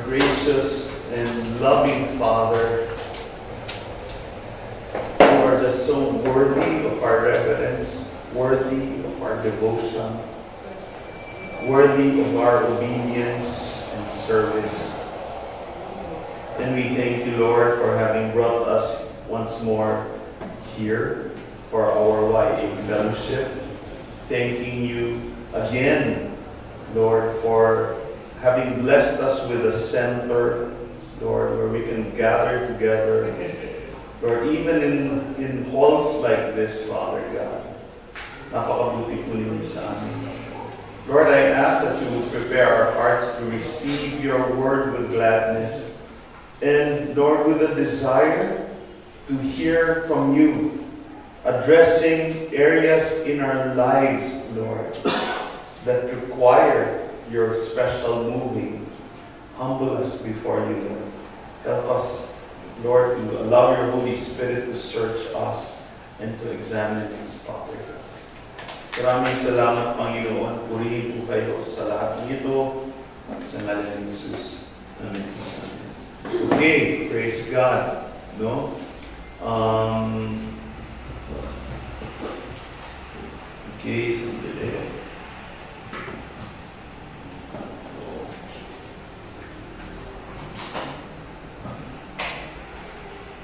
gracious and loving Father, you are just so worthy of our reverence, worthy of our devotion, worthy of our obedience and service. And we thank you, Lord, for having brought us once more here for our YA fellowship. Thanking you again, Lord, for having blessed us with a center, Lord, where we can gather together. Lord, even in halls like this, Father God, napakabuti po ninyo sa amin. Lord, I ask that you would prepare our hearts to receive your word with gladness. And Lord, with a desire to hear from you, addressing areas in our lives, Lord, that require your special moving. Humble us before you, Lord. Help us, Lord, to allow your Holy Spirit to search us and to examine us, Father. Maraming salamat, Panginoon. Purihin po kayo sa lahat ng ito. Sa ngalan ni Jesus. Amen. Okay, praise God. No? Okay, sandali.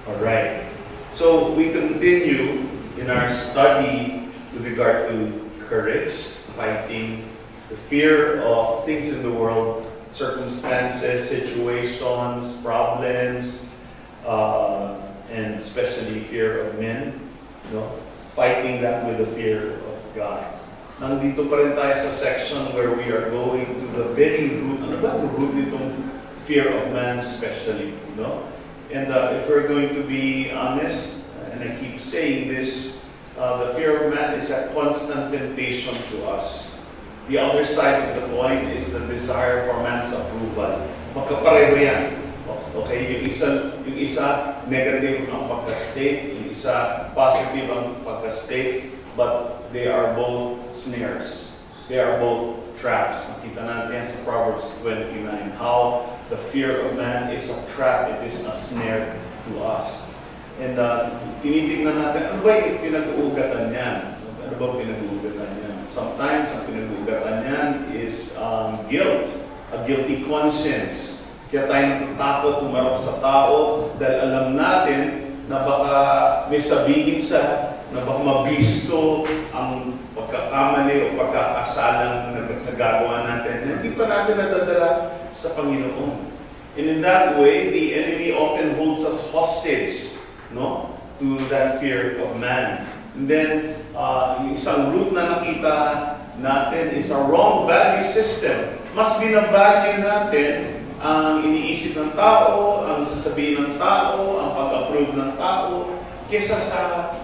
Alright. So, we continue in our study with regard to courage, fighting the fear of things in the world, circumstances, situations, problems, and especially fear of men, fighting that with the fear of God. Nandito pa rin tayo sa section where we are going to the very root. Ano ba ang root nitong fear of man especially? And if we're going to be honest, and I keep saying this, the fear of man is a constant temptation to us. The other side of the coin is the desire for man's approval. Magkapareho yan. Okay? Yung isa negative ang pagka-state, yung isa positive ang pagka-state, but they are both snares. They are both traps. Nakita natin sa Proverbs 29, how the fear of man is a trap, it is a snare to us. And tinitingnan natin, ano ba yung pinag-uugatan niyan? Ano ba pinag-uugatan niyan? Sometimes, ang pinag-uugatan niyan is guilt, a guilty conscience. Kaya tayo natatakot tumarap sa tao dahil alam natin na baka may sabihin siya, na baka mabisto ang pagkakamali o pagkakasalang nagagawa natin. Hindi pa natin nadadala sa Panginoon. And in that way, the enemy often holds us hostage, to that fear of man. And then, yung isang root na nakita natin is a wrong value system. Mas binavalue natin ang iniisip ng tao, ang sasabihin ng tao, ang pag-approve ng tao, kesa sa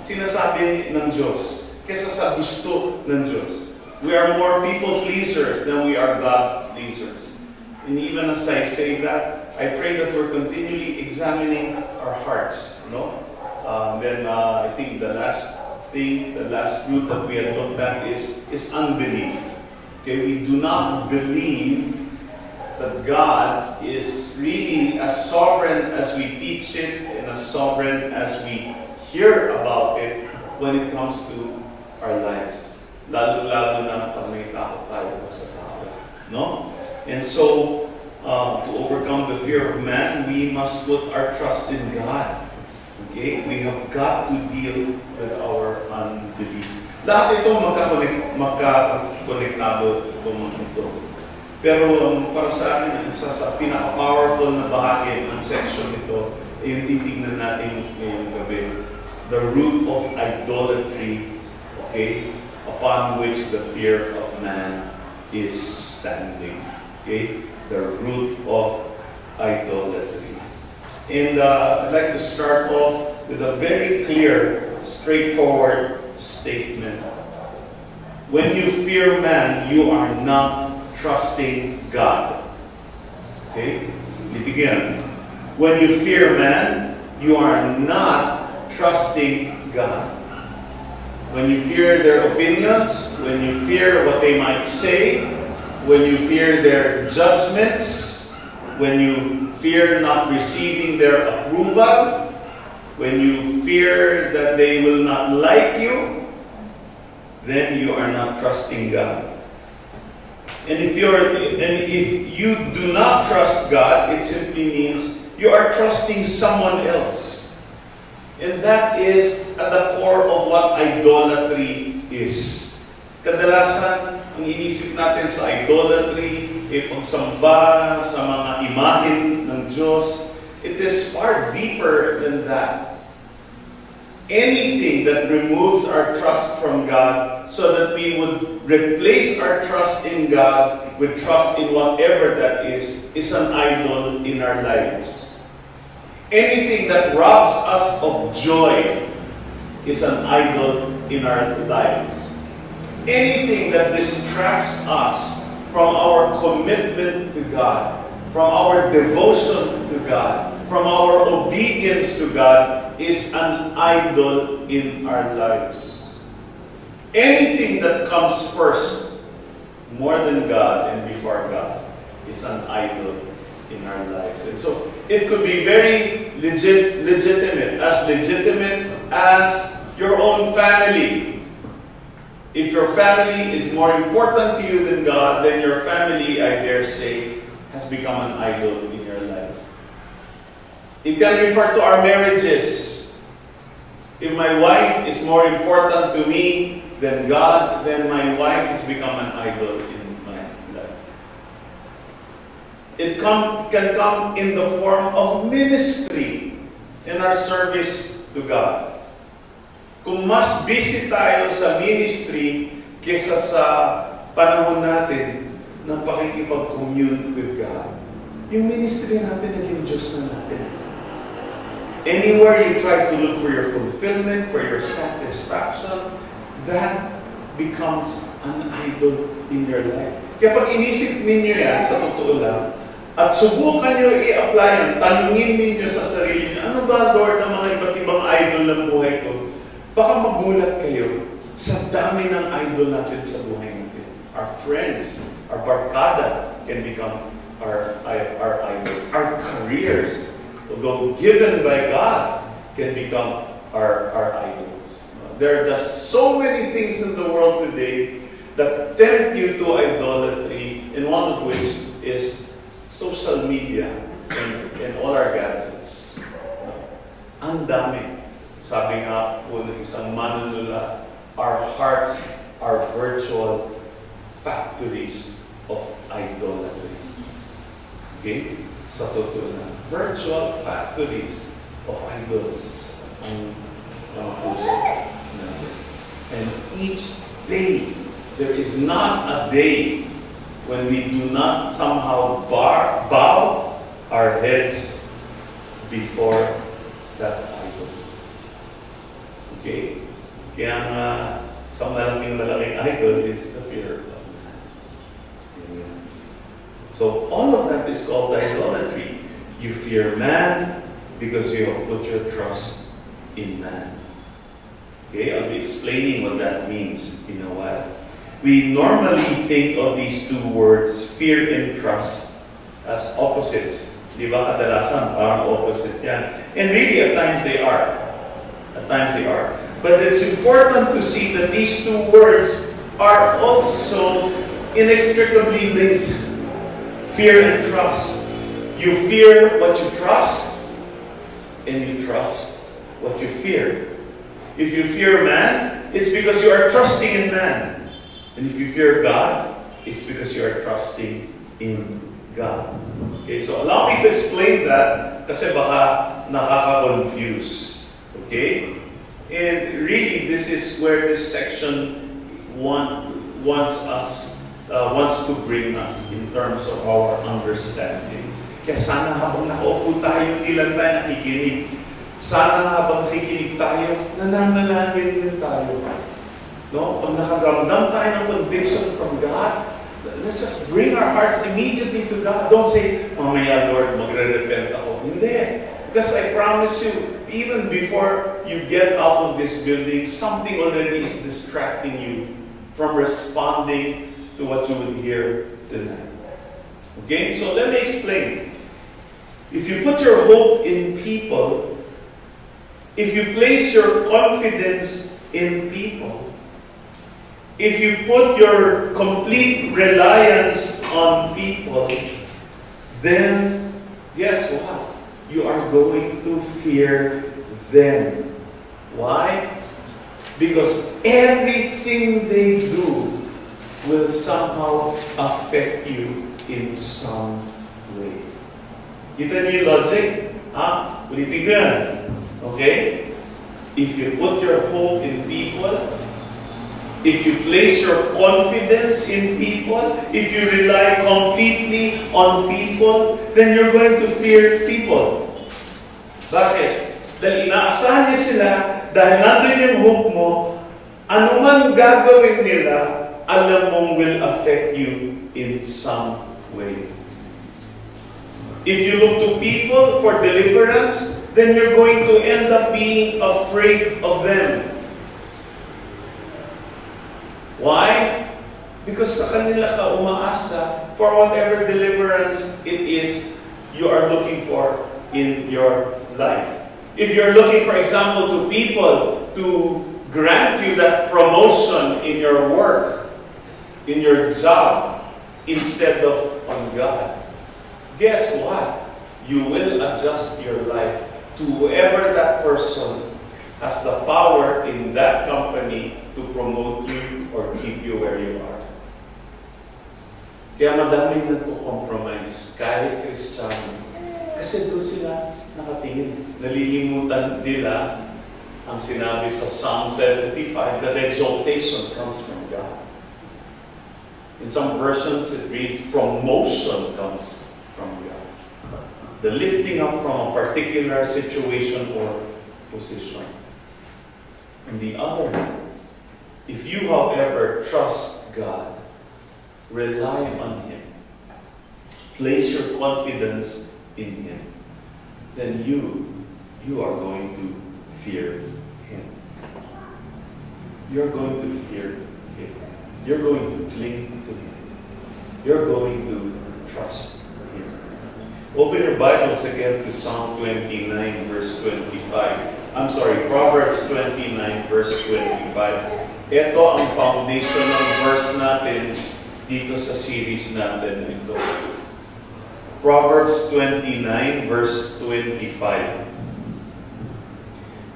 sinasabi ng Diyos, kesa sa gusto ng Diyos. We are more people pleasers than we are God pleasers. And even as I say that, I pray that we're continually examining our hearts. Then I think the last root that we had looked at is unbelief. Okay, we do not believe that God is really as sovereign as we teach it and as sovereign as we hear about it when it comes to our lives. Lalo-lalo na pag may takot tayo sa tao. And so, to overcome the fear of man, we must put our trust in God. Okay? We have got to deal with our unbelief. Lahat ito magkakonektado itong ito. Pero para sa akin, isa sa pinaka-powerful na bahagi ng section ito ay yung titignan natin ngayong gabi. The root of idolatry, okay, upon which the fear of man is standing. Okay? The root of idolatry. And I'd like to start off with a very clear, straightforward statement. When you fear man, you are not trusting God. Okay? Again. When you fear man, you are not trusting God. When you fear their opinions, when you fear what they might say, when you fear their judgments, when you fear not receiving their approval, when you fear that they will not like you, then you are not trusting God. And if you do not trust God, it simply means you are trusting someone else. And that is at the core of what idolatry is. Kadalasan, ang inisip natin sa idolatry, pagsamba sa mga imahen ng Diyos, it is far deeper than that. Anything that removes our trust from God so that we would replace our trust in God with trust in whatever that is an idol in our lives. Anything that robs us of joy is an idol in our lives. Anything that distracts us from our commitment to God, from our devotion to God, from our obedience to God, is an idol in our lives. Anything that comes first, more than God and before God, is an idol in our lives. And so, it could be very legitimate as your own family. If your family is more important to you than God, then your family, I dare say, has become an idol in your life. It can refer to our marriages. If my wife is more important to me than God, then my wife has become an idol in my life. It can come in the form of ministry in our service to God. Kung mas busy tayo sa ministry kesa sa panahon natin ng pakikipag-commune with God, yung ministry natin naging Diyos na natin. Anywhere you try to look for your fulfillment, for your satisfaction, that becomes an idol in your life. Kaya pag inisip ninyo yan, sa totoo lang, at subukan nyo i-apply yan, tanungin ninyo sa sarili nyo, ano ba, Lord, ang mga iba't ibang idol ng buhay ko? Baka magulat kayo sa dami ng idol natin sa buhay natin. Our friends, our barkada can become our idols. Our careers, although given by God, can become our idols. There are just so many things in the world today that tempt you to idolatry, and one of which is social media and all our gadgets. Ang dami. Sabi nga po ng isang manunula, our hearts are virtual factories of idolatry. Okay? Sa totoo na, virtual factories of idols ang puso natin. And each day, there is not a day when we do not somehow bow our heads before that idol. Okay? Kaya nga, isang malaking idol is the fear of man. Amen. So, all of that is called idolatry. You fear man because you have put your trust in man. Okay? I'll be explaining what that means in a while. We normally think of these two words, fear and trust, as opposites. Di ba? Kadalasan, parang opposite yan. And really, at times they are. At times they are. But it's important to see that these two words are also inextricably linked. Fear and trust. You fear what you trust, and you trust what you fear. If you fear man, it's because you are trusting in man. And if you fear God, it's because you are trusting in God. Okay, so allow me to explain that kasi baka nakaka-confuse. Okay? And really, this is where this section wants to bring us in terms of our understanding. Kaya sana habang nakaupo tayo, hindi lang tayo nakikinig. Sana habang nakikinig tayo, nananalangin din tayo. No? Pag nakaramdam tayo ng conviction from God, let's just bring our hearts immediately to God. Don't say, mamaya Lord, magre-repent ako. Hindi. Because I promise you, even before you get out of this building, something already is distracting you from responding to what you would hear tonight. Okay? So let me explain. If you put your hope in people, if you place your confidence in people, if you put your complete reliance on people, then guess what? You are going to fear them. Why? Because everything they do will somehow affect you in some way. Kita niyo yung logic? Ulitin ko yan. Okay? If you put your hope in people, if you place your confidence in people, if you rely completely on people, then you're going to fear people. Bakit? Dahil inaasahan niya sila, dahil nandun yung hope mo, anuman gagawin nila, alam mong will affect you in some way. If you look to people for deliverance, then you're going to end up being afraid of them. Why? Because sa kanila ka umaasa for whatever deliverance it is you are looking for in your life. If you're looking, for example, to people to grant you that promotion in your work, in your job, instead of on God, guess what? You will adjust your life to whoever that person has the power in that company to promote you or keep you where you are. Kaya madami nagko-compromise kahit Kristiyano. Kasi doon sila nakatingin. Nalilimutan nila ang sinabi sa Psalm 75 that exaltation comes from God. In some versions it reads promotion comes from God. The lifting up from a particular situation or position. On the other hand, if you, however, trust God, rely on Him, place your confidence in Him, then you are going to fear Him. You're going to fear Him. You're going to cling to Him. You're going to trust Him. Open your Bibles again to Psalm 29, verse 25. I'm sorry, Proverbs 29, verse 25. Ito ang foundational verse natin dito sa series natin ito. Proverbs 29, verse 25.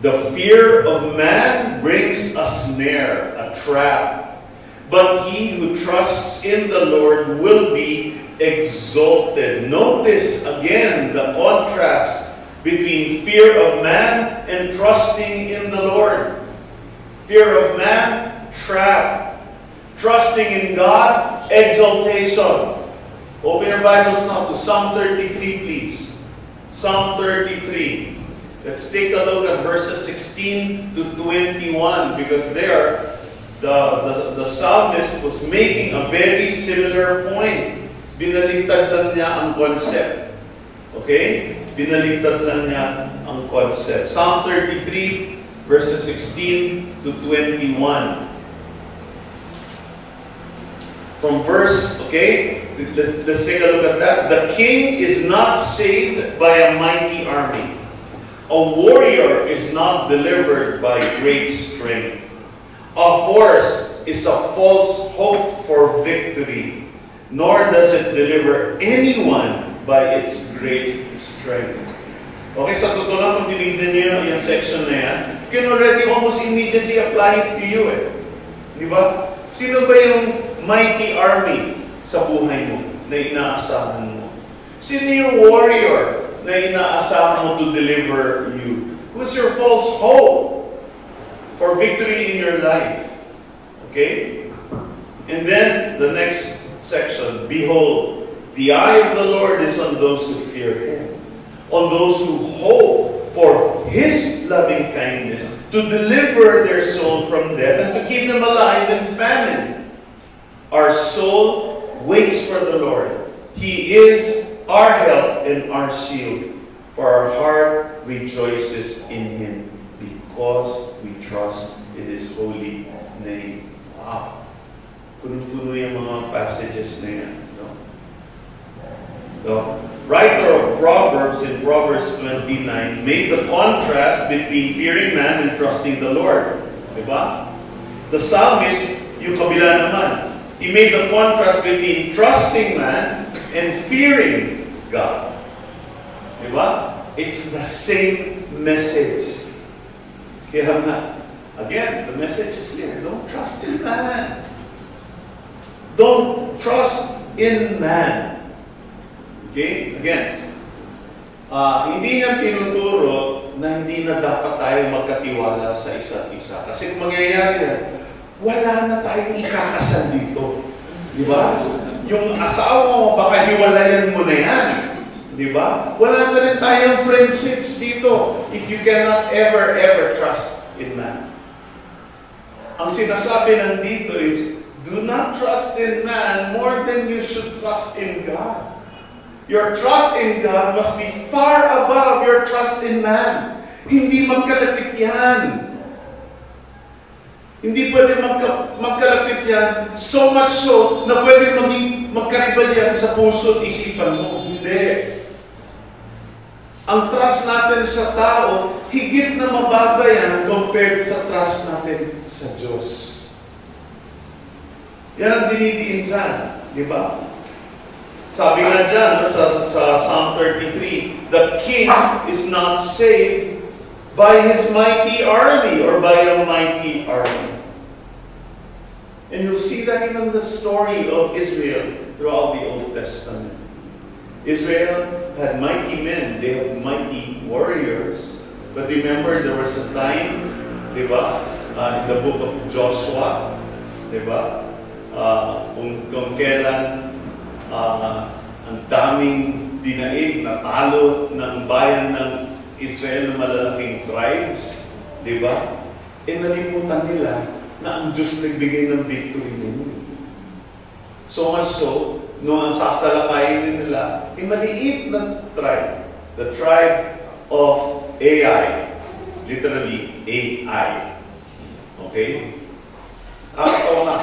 The fear of man brings a snare, a trap, but he who trusts in the Lord will be exalted. Notice again the contrast between fear of man and trusting in the Lord. Fear of man, trap. Trusting in God, exaltation. Open your Bibles now to Psalm 33, please. Psalm 33. Let's take a look at verses 16 to 21, because there the psalmist was making a very similar point. Binaliktad lang niya ang concept. Okay? Binaliktad lang niya ang concept. Psalm 33, verses 16 to 21. From verse, okay, let's take a look at that. The king is not saved by a mighty army. A warrior is not delivered by great strength. A horse is a false hope for victory, nor does it deliver anyone by its great strength. Okay, sa totoo lang, kung tinignan niyo yung section na yan, you can already almost immediately apply it to you eh. Di ba? Sino ba yung mighty army sa buhay mo na inaasahan mo? Sino yung warrior na inaasahan mo to deliver you? Who's your false hope for victory in your life? Okay? And then, the next section, behold, the eye of the Lord is on those who fear Him, on those who hope for His loving kindness, to deliver their soul from death and to keep them alive in famine. Our soul waits for the Lord. He is our help and our shield, for our heart rejoices in Him, because we trust in His holy name. Wow! Puno-puno yung mga passages na yan. No? The writer of Proverbs in Proverbs 29 made the contrast between fearing man and trusting the Lord. Diba? The psalmist, yung kabila naman, he made the contrast between trusting man and fearing God. Diba? It's the same message. Kaya nga, again, the message is here. Don't trust in man. Don't trust in man. Okay? Again, hindi niya tinuturo na hindi na dapat tayo magkatiwala sa isa't isa. Kasi kung mangyayari yan, wala na tayong ikakasal dito. Di ba? Yung asawa mo, baka hiwalayan mo na yan. Di ba? Wala na rin tayong friendships dito if you cannot ever trust in man. Ang sinasabi nandito is, do not trust in man more than you should trust in God. Your trust in God must be far above your trust in man. Hindi magkalapit yan. Hindi pwede magkalapit yan. So much so na pwede magkaribal yan sa puso at isipan mo. Hindi. Ang trust natin sa tao, higit na mababa yan compared sa trust natin sa Diyos. Yan ang dinidiin dyan. Di ba? Sabi nga dyan sa Psalm 33, the king is not saved by his mighty army or by a mighty army. And you'll see that even in the story of Israel throughout the Old Testament. Israel had mighty men, they had mighty warriors. But remember, there was a time, di ba, in the book of Joshua, di ba, kung kailan ang daming dinaig na talo ng bayan ng Israel na malalaking tribes, di ba? E nalimutan nila na ang Diyos nagbigay ng victory nila. So much so, noong ang sasalakayin nila, maliit na tribe, the tribe of Ai, literally AI. Okay? Kakatawa nga.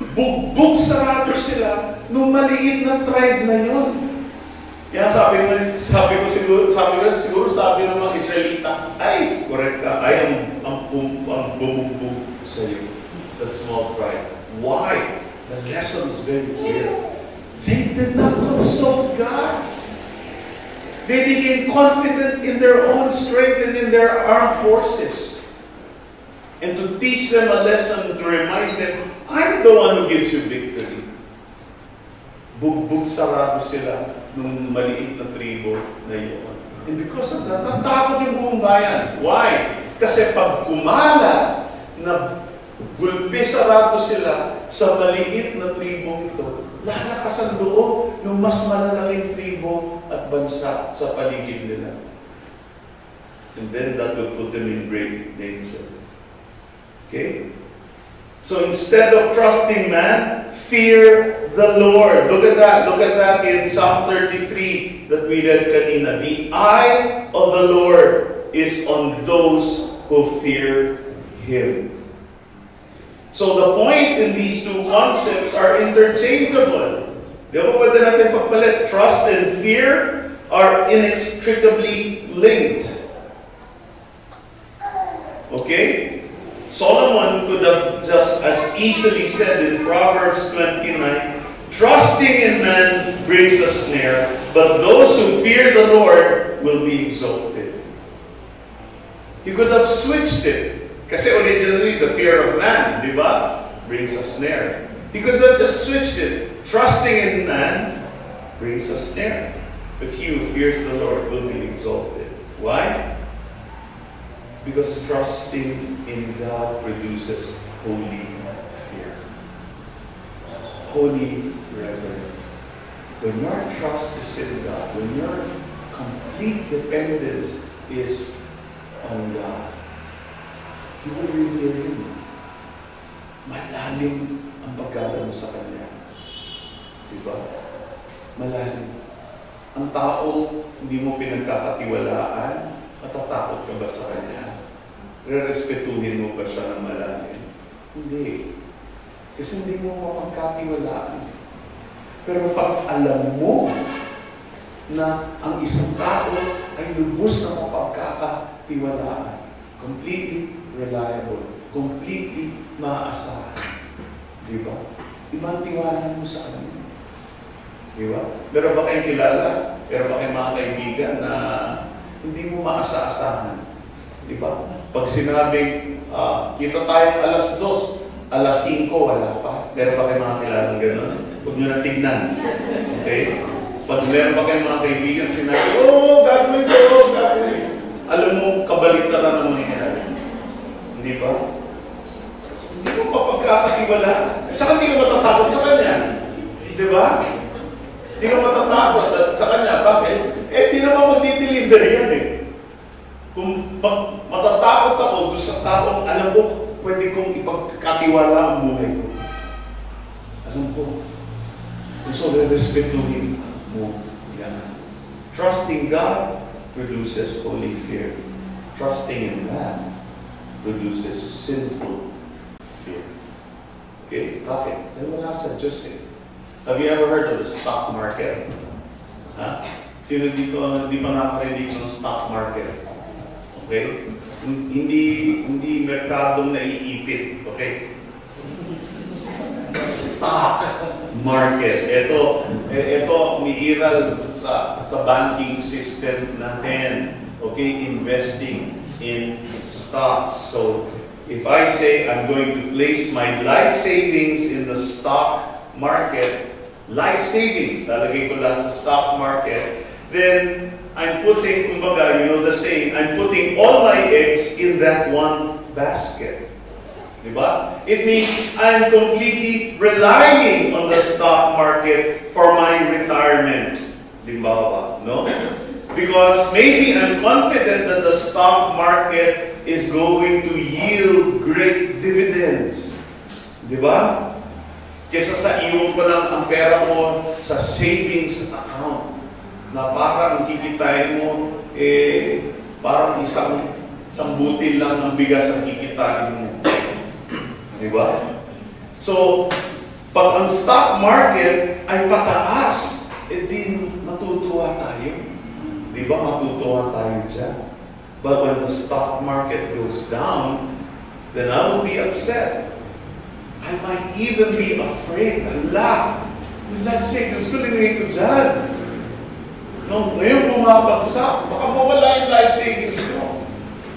Bugbog sarado sila nung maliit na tribe na yun. Kaya sabi ko siguro sabi ng mga Israelita, ay, correct ka, ay, ang bumugbog sa iyo. That small tribe. Why? The lesson is very clear. They did not consult God. They became confident in their own strength and in their armed forces. And to teach them a lesson, to remind them, I'm the one who gives you victory. Bugbog sarado sila nung maliit na tribo na iyon. And because of that, natakot yung buong bayan. Why? Kasi pag kumala na gulpi sarado sila sa maliit na tribo ito, lalakas ang loob ng mas malalaking tribo at bansa sa paligid nila. And then that will put them in great danger. Okay? So instead of trusting man, fear the Lord. Look at that. Look at that in Psalm 33 that we read kanina. The eye of the Lord is on those who fear Him. So the point in these two concepts are interchangeable. Di ba pwede natin pagpalit? Trust and fear are inextricably linked. Okay? Solomon could have just as easily said in Proverbs 29, trusting in man brings a snare, but those who fear the Lord will be exalted. He could have switched it. Kasi originally, the fear of man, di ba, brings a snare. He could have just switched it. Trusting in man brings a snare, but he who fears the Lord will be exalted. Why? Because trusting in God produces holy fear. Holy reverence. When your trust is in God, when your complete dependence is on God, He will reveal you. Malalim ang pagkala mo sa Kanya. Diba? Malalim. Ang tao, hindi mo pinagkakatiwalaan, matatakot ka ba sa Kanya? Rerespetuhin mo ba siya ng malalim? Hindi. Kasi hindi mo mapagkatiwalaan. Pero pag alam mo na ang isang tao ay lubos na mapagkakatiwalaan. Completely reliable. Completely maaasahan. Di ba? Ibang tiwala mo sa kanya. Di ba? Meron ba kayong kilala? Meron ba kayong mga kaibigan na hindi mo maasa-asahan? Di ba? Pag sinabing, kita tayong alas 2, alas 5, wala pa. Meron ba kayong mga kilala gano'n? Huwag nyo na tignan. Okay? Pag meron ba kayong mga kaibigan, sinabi, gagawin ko, gagawin. Alam mo, kabaliktaran ang mangyayari. Hindi ba? Hindi mo mapagkakatiwala. At saka hindi ka matatakot sa kanya. Di ba? Hindi ka matatakot sa kanya. Bakit? Di naman magdi-deliver yan eh. Kung matatakot ako doon sa taong alam ko, pwede kong ipagkatiwala ang buhay ko. Alam ko. So, respetuhin mo yan. Trusting God produces holy fear. Trusting in man produces sinful fear. Okay? Bakit? Dahil wala sa Diyos eh. Have you ever heard of the stock market? Ha? Sino dito hindi pa nakarinig ng stock market? Okay? Hindi merkadong naiipit. Okay? Stock market. Ito umiiral sa banking system natin. Okay? Investing in stocks. So, if I say I'm going to place my life savings in the stock market, life savings, talagay ko lahat sa stock market, then I'm putting, kumbaga, the saying, I'm putting all my eggs in that one basket. Diba? It means I'm completely relying on the stock market for my retirement. Diba ba? No? Because maybe I'm confident that the stock market is going to yield great dividends. Diba? Kesa sa iwan ko lang ang pera mo sa savings account na parang kikitain mo, parang isang butil lang ng bigas ang kikitain mo. Diba? So, pag ang stock market ay pataas, din matutuwa tayo. Diba? Matutuwa tayo dyan. But when the stock market goes down, then I will be upset. I might even be afraid. Allah, yung life savings ko, linigay ko dyan. No, ngayon bumabagsak, baka mawala yung life savings ko.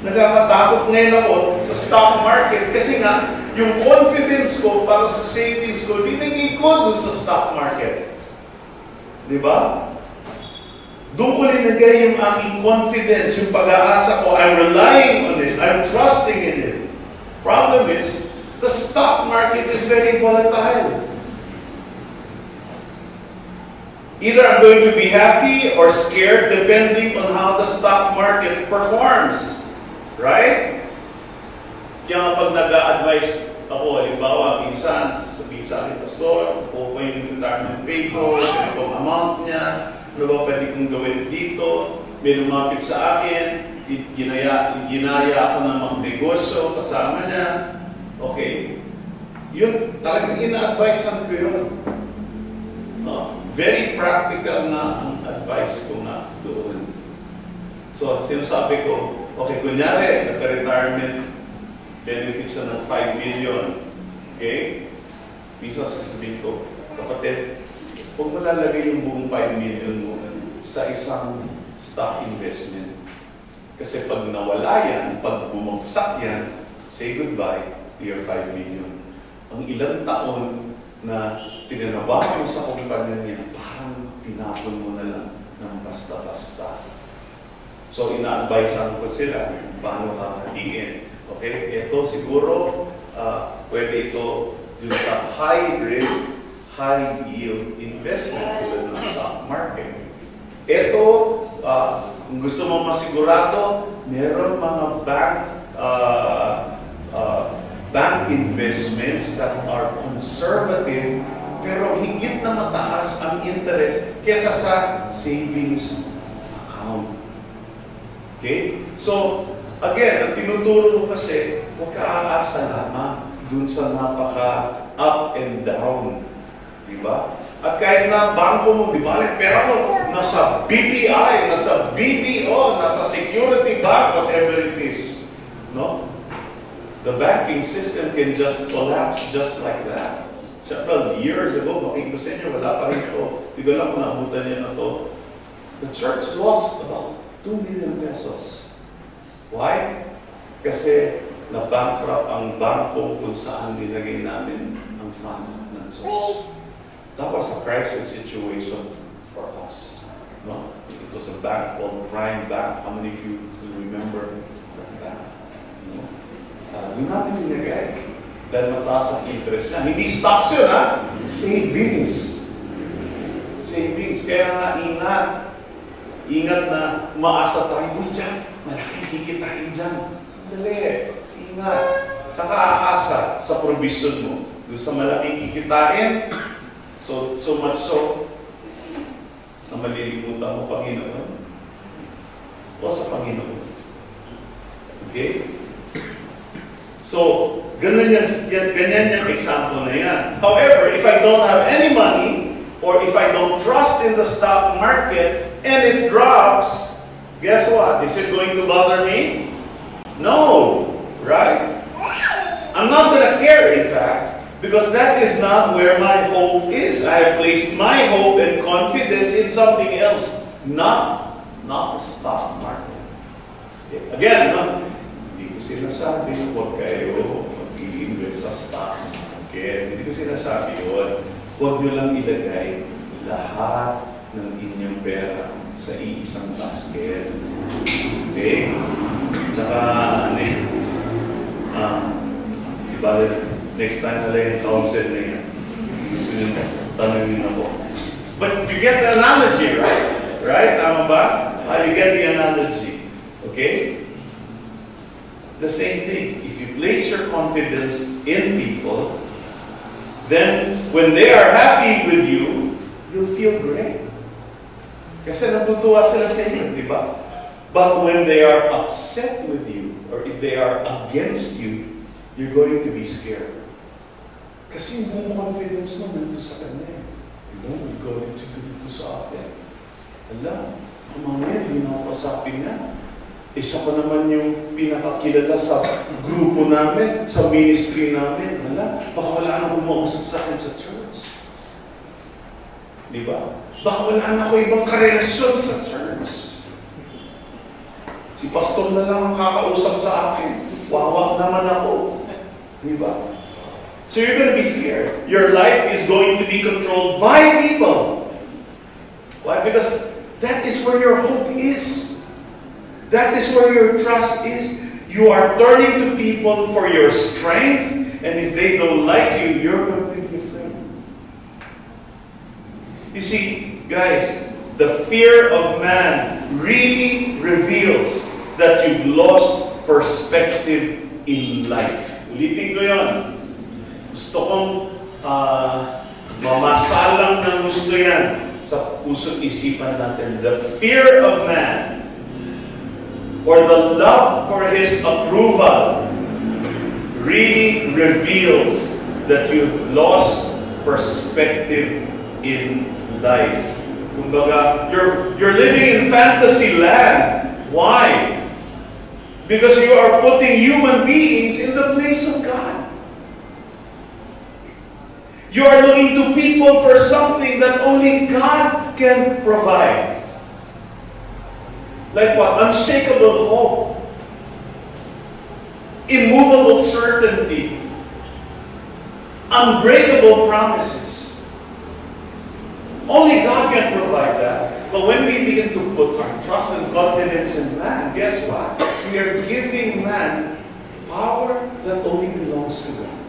Nagkakatakot ngayon ako sa stock market kasi nga, yung confidence ko para sa savings ko, linigay ko doon sa stock market. Diba? Doon ko linagay yung aking confidence, yung pag-aasa ko. I'm relying on it. I'm trusting in it. Problem is, the stock market is very volatile. Either I'm going to be happy or scared depending on how the stock market performs. Right? Kaya pag nag-a-advise ako, halimbawa, minsan, sabihin sa akin, Pastor, ako yung retirement pay ko, ito ang amount niya, ano ba pwede kong gawin dito? May lumapit sa akin, ginaya ako ng mga negosyo, kasama niya. Okay. Yun, talagang ina-advisean ko yun. No? Very practical na ang advice ko na doon. So, sinasabi ko, okay, kunyari, nagka-retirement benefits na ng 5 million. Okay? Minsan sasabihin ko, kapatid, huwag mo lalagay yung buong 5 million mo sa isang stock investment. Kasi pag nawala yan, pag bumagsak yan, say goodbye to your 5 million. Ang ilang taon na tinanabaho mo sa kumpanya niya, parang tinapon mo na lang ng basta-basta. So, ina-advisean ko sila kung paano hahatiin. Okay? Ito siguro, pwede ito yung sa high-risk, high-yield investment tulad ng stock market. Ito, kung gusto mo masigurado, meron mga bank investments that are conservative pero higit na mataas ang interest kesa sa savings account. Okay? So, again, ang tinuturo ko kasi, huwag ka aasa lamang dun sa napaka up and down. Di ba? At kahit na bangko mo, di ba, pera mo, nasa BPI, nasa BDO, nasa security bank, whatever it is. No? The banking system can just collapse just like that. Several years ago, makikita sa inyo, wala pa rin ito. Hindi ko lang kung naabutan niya na ito. The church lost about 2 million pesos. Why? Kasi na-bankrupt ang bangko kung saan nilagay namin ang funds ng church. That was a crisis situation for us. No? It was a bank called Prime Bank. How many of you still remember that bank? No? Doon natin nilagay. Dahil mataas ang interest niya. Hindi stocks yun, ha? Savings. Savings. Kaya nga, ingat. Ingat na umaasa tayo. Uy, dyan, malaking kikitain dyan. Sandali. Ingat. Saka aasa sa provision mo. Doon sa malaking kikitain, so much so, na malilimutan mo Panginoon. O sa Panginoon. Okay? So, ganyan yung example na yan. However, if I don't have any money, or if I don't trust in the stock market, and it drops, guess what? Is it going to bother me? No. Right? I'm not going to care, in fact. Because that is not where my hope is. I have placed my hope and confidence in something else, not the stock market. Okay. Again, hindi ko sinasabi, huwag kayo mag-i-invest sa stock market. Hindi ko sinasabi yun. Huwag nyo lang ilagay lahat ng inyong pera sa iisang basket. Okay? Tsaka, next time na lang yung counsel na yan. Gusto nyo tanongin ako. But you get the analogy, right? Right? Tama ba? You get the analogy. Okay? The same thing. If you place your confidence in people, then when they are happy with you, you'll feel great. Kasi natutuwa sila sa inyo, di ba? But when they are upset with you, or if they are against you, you're going to be scared. Kasi yung buong confidence mo nandun sa kanya. We're going to do ito sa atin. Alam, mamaya, hindi na ako kasapin na. Isa pa naman yung pinakakilala sa grupo namin, sa ministry namin. Alam, baka wala na akong mausap sa akin sa church. Di ba? Baka wala na ako ibang karelasyon sa church. Si pastor na lang ang kakausap sa akin. Wawak naman ako. Di ba? So you're going to be scared. Your life is going to be controlled by people. Why? Because that is where your hope is. That is where your trust is. You are turning to people for your strength, and if they don't like you, you're going to be afraid. You see, guys, the fear of man really reveals that you've lost perspective in life. Ulitin ko yun. Gusto kong mamasalang ng gusto yan sa puso't isipan natin. The fear of man, or the love for his approval, really reveals that you've lost perspective in life. Kumbaga, you're living in fantasy land. Why? Because you are putting human beings in the place of God. You are looking to people for something that only God can provide. Like what? Unshakable hope. Immovable certainty. Unbreakable promises. Only God can provide that. But when we begin to put our trust and confidence in man, guess what? We are giving man power that only belongs to God.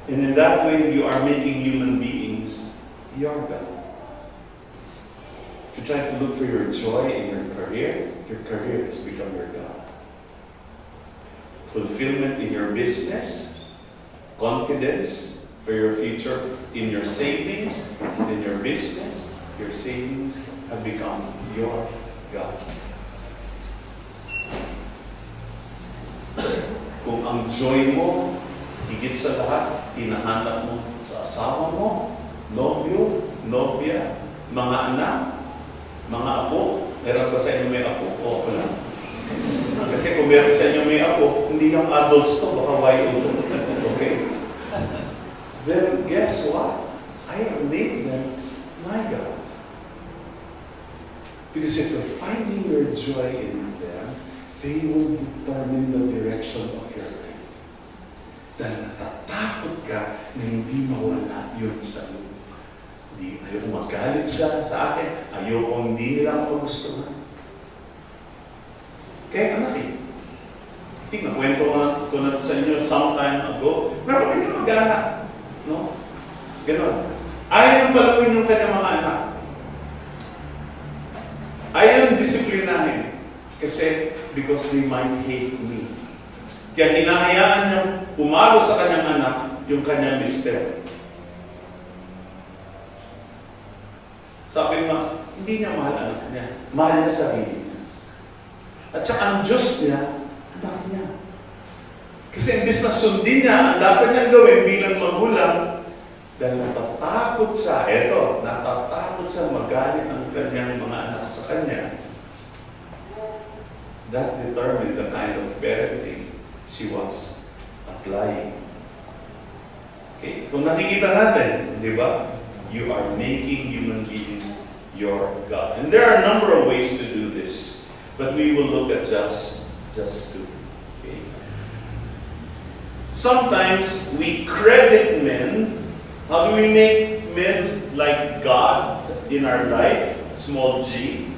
And in that way, you are making human beings your God. If you're trying to look for your joy in your career has become your God. Fulfillment in your business, confidence for your future in your savings, in your business, your savings have become your God. Kung ang joy mo higit sa lahat, hinahanap mo sa asawa mo, nobyo, nobya, mga anak, mga apo. Meron ba sa inyo may apo? O, wala. Kasi kung meron sa inyo may apo, hindi yung adults to, baka YO to. Okay? Then, guess what? I have made them my gods. Because if you're finding your joy in them, they will determine the direction of your life. Dahil natatakot ka na hindi mawala yun sa iyo. Ayoko magalit siya sa akin. Ayoko hindi nila ako gustuhan. Kaya anak I think nakwento ko na sa inyo some time ago. Meron kami mag-anak. No? Ganon. Ayaw yung paluin yung kanyang mga anak. Ayaw yung disiplinahin. Kasi because they might hate me. Kaya hinahayaan niyang pumalo sa kanyang anak yung kanyang mister. Sabi mo, hindi niya mahal anak niya. Mahal niya sarili niya. At saka ang Diyos niya, anak niya. Kasi imbis na sundin niya, ang dapat niyang gawin bilang magulang, dahil natatakot siya, natatakot siya magalit ang kanyang mga anak sa kanya. That determined the kind of parenting she was applying. Okay, so nakikita natin, di ba? You are making human beings your God. And there are a number of ways to do this. But we will look at just two. Okay? Sometimes we credit men. How do we make men like God in our life? Small g.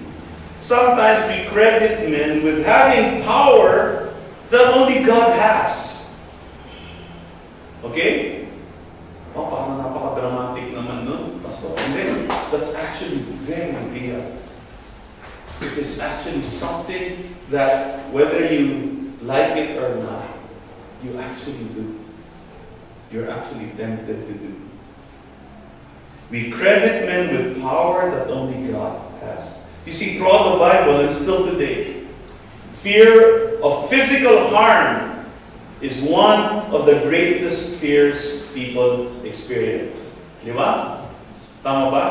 Sometimes we credit men with having power that only God has. Okay? Oh, parang napaka-dramatic naman nun, Pastor. And then, that's actually very real. It is actually something that, whether you like it or not, you actually do. You're actually tempted to do. We credit men with power that only God has. You see, throughout the Bible and still today, fear of physical harm is one of the greatest fears people experience. Di ba? Tama ba?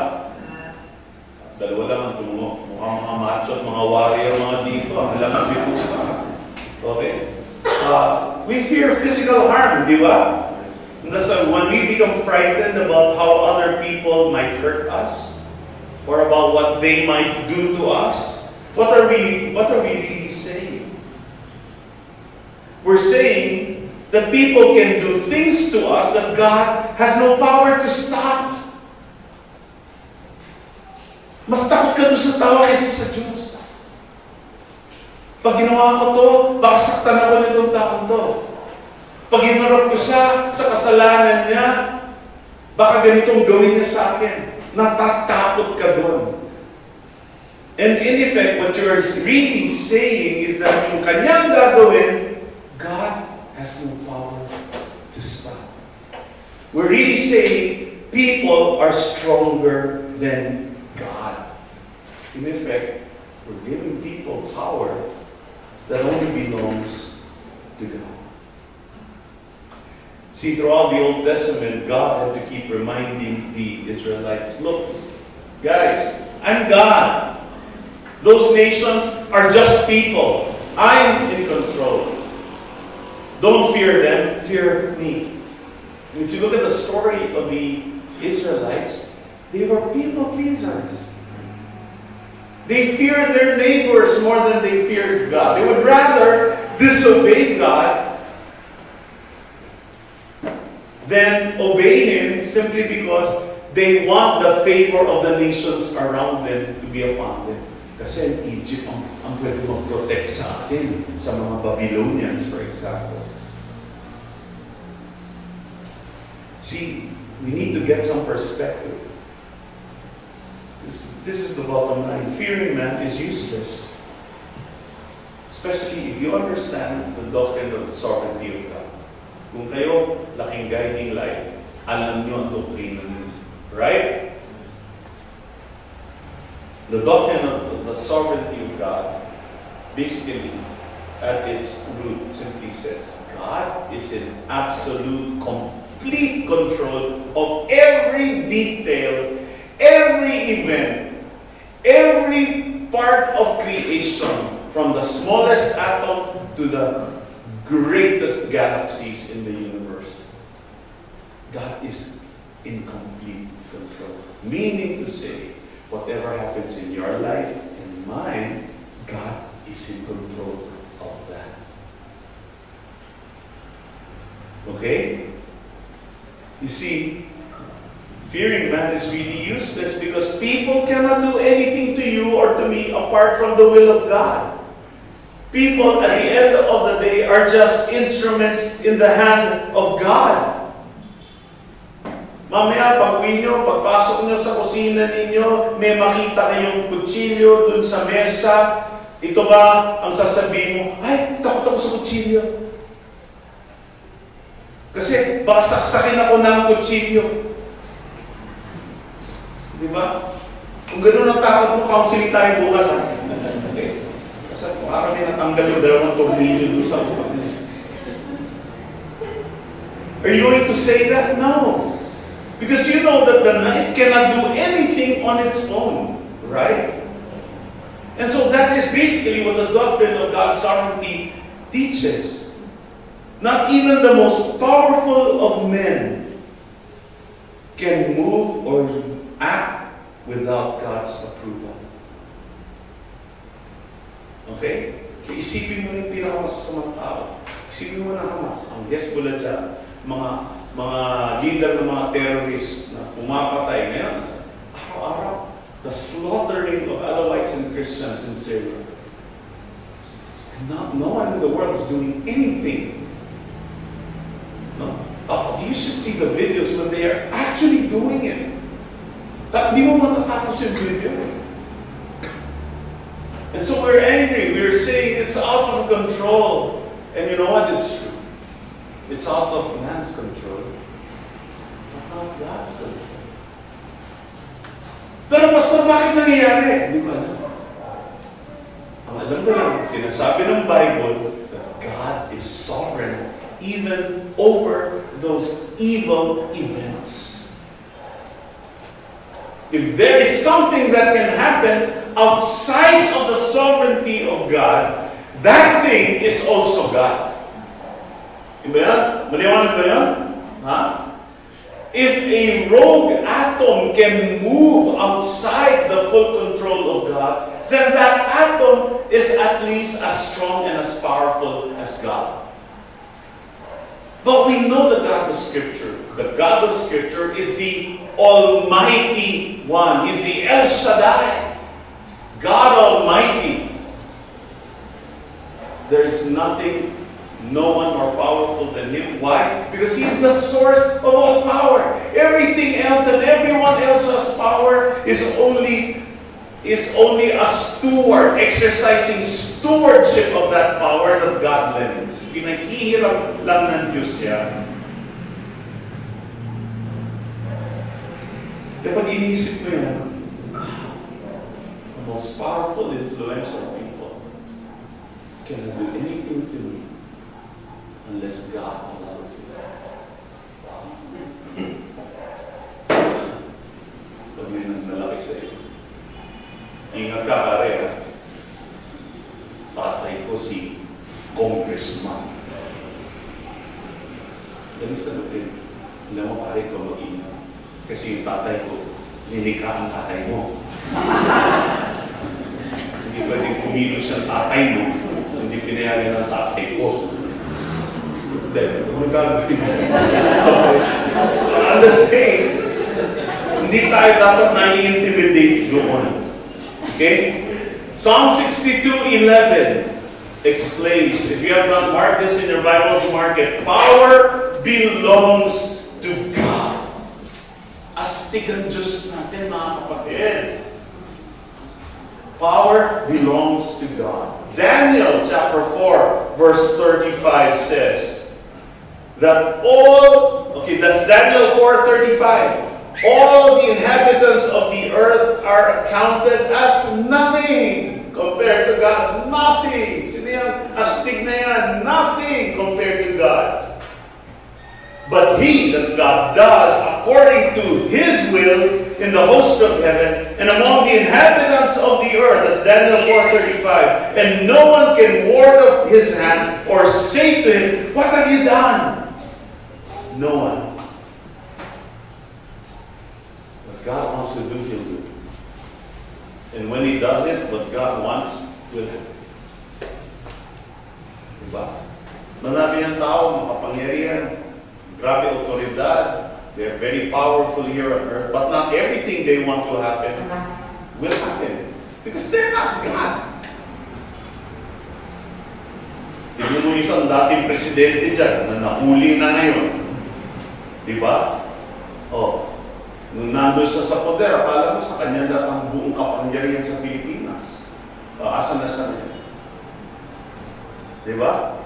Dalawa lang ang tungo. Mukhang mga macho at mga warrior mga dito. Alam ang bitusa. Okay? We fear physical harm, di ba? So when we become frightened about how other people might hurt us, or about what they might do to us, what are we really saying? We're saying that people can do things to us that God has no power to stop. Mas takot ka doon sa tao kaysa sa Diyos. Pag ginawa ko to, baka saktan ako nitong taong to. Pag hinarap ko siya sa kasalanan niya, baka ganitong gawin niya sa akin. Natatakot ka doon. And in effect, what you're really saying is that yung kanyang gagawin, God has no power to stop. We're really saying people are stronger than God. In effect, we're giving people power that only belongs to God. See, throughout the Old Testament, God had to keep reminding the Israelites, look, guys, I'm God. Those nations are just people. I'm in control. Don't fear them, fear me. And if you look at the story of the Israelites, they were people pleasers. They feared their neighbors more than they feared God. They would rather disobey God than obey Him simply because they want the favor of the nations around them to be upon them. Kasi Egypt ang pwede mag-protect sa atin, sa mga Babylonians, for example. See, we need to get some perspective. This is the bottom line. Fearing man is useless. Especially if you understand the doctrine of the sovereignty of God. Kung kayo laking guiding light, alam nyo ang doktrina nyo. Right? The doctrine of the sovereignty of God basically at its root simply says, God is in absolute, complete control of every detail, every event, every part of creation, from the smallest atom to the greatest galaxies in the universe. God is in complete control. Meaning to say, whatever happens in your life and mine, God is in control of that. Okay? You see, fearing man is really useless because people cannot do anything to you or to me apart from the will of God. People at the end of the day are just instruments in the hand of God. Mamaya, pag-uwi nyo, pagpasok nyo sa kusina ninyo, may makita kayong kutsilyo dun sa mesa. Ito ba ang sasabihin mo, ay, takot ako sa kutsilyo. Kasi baka saksakin ako ng kutsilyo. Di ba? Kung gano'n ang takot mo, counseling tayo bukas. Okay. Kasi kung kami natanggal yung dalawang tornilyo doon sa bukas. Are you going to say that? No. Because you know that the knife cannot do anything on its own. Right? And so that is basically what the doctrine of God's sovereignty teaches. Not even the most powerful of men can move or act without God's approval. Okay? Isipin mo yung pinakamasasamang tao. Isipin mo na Hamas, ang Hezbollah dyan, mga leader ng mga terrorists na pumapatay ngayon, araw-araw, the slaughtering of Alawites and Christians in Syria. No one in the world is doing anything. No? You should see the videos when they are actually doing it. Hindi mo matatapos yung video. And so we're angry. We're saying it's out of control. And you know what? It's true. It's out of man's control. But not God's control. Pero Pastor, bakit nangyayari? Hindi ko alam. Ang alam mo lang, sinasabi ng Bible that God is sovereign even over those evil events. If there is something that can happen outside of the sovereignty of God, that thing is also God. Diba yan? Maliwanag ba yan? Ha? If a rogue atom can move outside the full control of God, then that atom is at least as strong and as powerful as God. But we know the God of Scripture. The God of Scripture is the Almighty One. He's the El Shaddai. God Almighty. There is nothing, no one more powerful than Him. Why? Because He is the source of all power. Everything else and everyone else who has power is only a steward, exercising stewardship of that power that God lends. Pinaghihirap lang ng Diyos yan. Kapag inisip mo yan, the most powerful influence of people cannot do anything to me unless God allows it. Pag may naglalaki sa iyo, ingat ka pare, ha? Tatay ko si congressman. Dami sagutin, alam mo pare ko mag-ingat. Kasi yung tatay ko, nilikha ang tatay mo. Hindi pwedeng kumilos ang tatay mo, hindi pinayagan ang tatay ko. Then, kung gagawin mo. Understand, hindi tayo dapat nai-intimidate doon. Okay? Psalm 62:11 explains, if you have not marked this in your Bibles, mark it. Power belongs to God. Astig ang Diyos natin, mga kapatid. Power belongs to God. Daniel chapter 4 verse 35 says that that's Daniel 4:35. All the inhabitants of the earth are accounted as nothing compared to God. Nothing. Sino yan? Astig na yan. Nothing compared to God. But He, that's God, does according to His will in the host of heaven and among the inhabitants of the earth. That's Daniel 4:35. And no one can ward off His hand or say to Him, what have you done? No one. What God wants to do, He'll do. And when He does it, what God wants will happen. Diba? Marami ang tao, makapangyarihan, grabe autoridad. They're very powerful here on earth, but not everything they want to happen will happen. Because they're not God. Tignan mo isang dating presidente dyan na nahuli na ngayon. Di ba? Oh, nung nandun siya sa poder, akala mo sa kanya lahat ang buong kapangyarihan sa Pilipinas. Asan na siya niya? Di ba?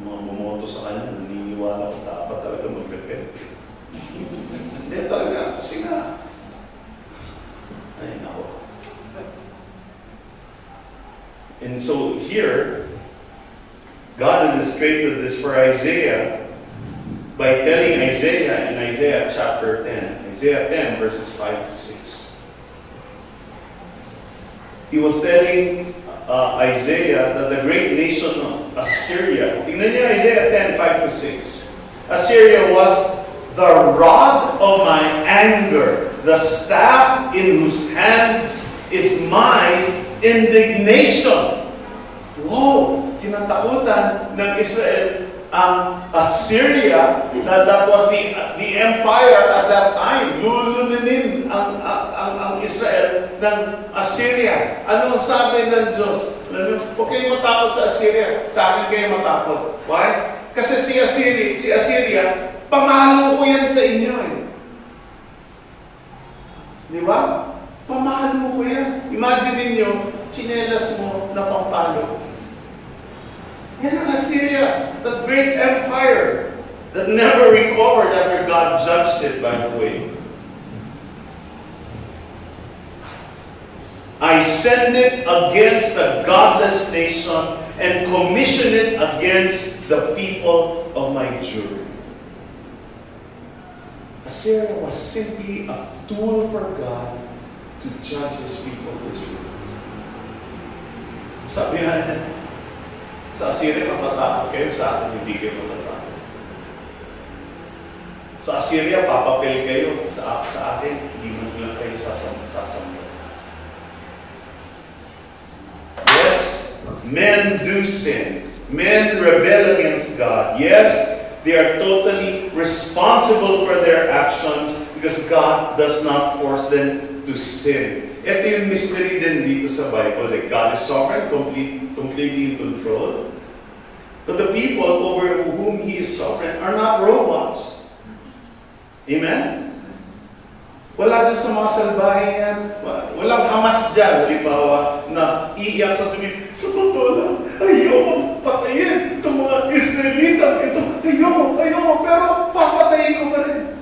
Mga bumoto sa kanya, naniniwala ko dapat talaga mag-repent. Hindi talaga, kasi nga. Ay, nako. And so here, God illustrated this for Isaiah by telling Isaiah in Isaiah chapter 10, Isaiah 10 verses 5 to 6. He was telling Isaiah that the great nation of Assyria, tingnan niyo Isaiah 10, 5 to 6. Assyria was the rod of my anger, the staff in whose hands is my indignation. Wow! Kinatakutan ng Israel ang Assyria, that was the empire at that time. Lulunin ang Israel ng Assyria. Anong sabi ng Diyos? Huwag kayo matakot sa Assyria. Sa akin kayo matakot. Why? Kasi si Assyria, pamalo ko yan sa inyo eh. Di ba? Pamalo ko yan. Imagine ninyo, chinelas mo na pampalo. Yan ang Assyria, that great empire that never recovered after God judged it, by the way. I send it against the godless nation and commission it against the people of my jury. Assyria was simply a tool for God to judge His people Israel. Sabi nga niya, sa Assyria matatakot kayo, sa akin hindi kayo matatakot. Sa Assyria papapel kayo, sa akin hindi mo lang kayo sasamba. Yes, men do sin. Men rebel against God. Yes, they are totally responsible for their actions because God does not force them to sin. Ito yung mystery din dito sa Bible. God is sovereign, completely in control. But the people over whom He is sovereign are not robots. Amen? Wala dyan sa mga salbahe yan. Walang Hamas dyan. Halimbawa, na iiyak sa sabihin, sa totoo lang, ayoko patayin itong mga Israelita. Ayoko, pero papatayin ko pa rin.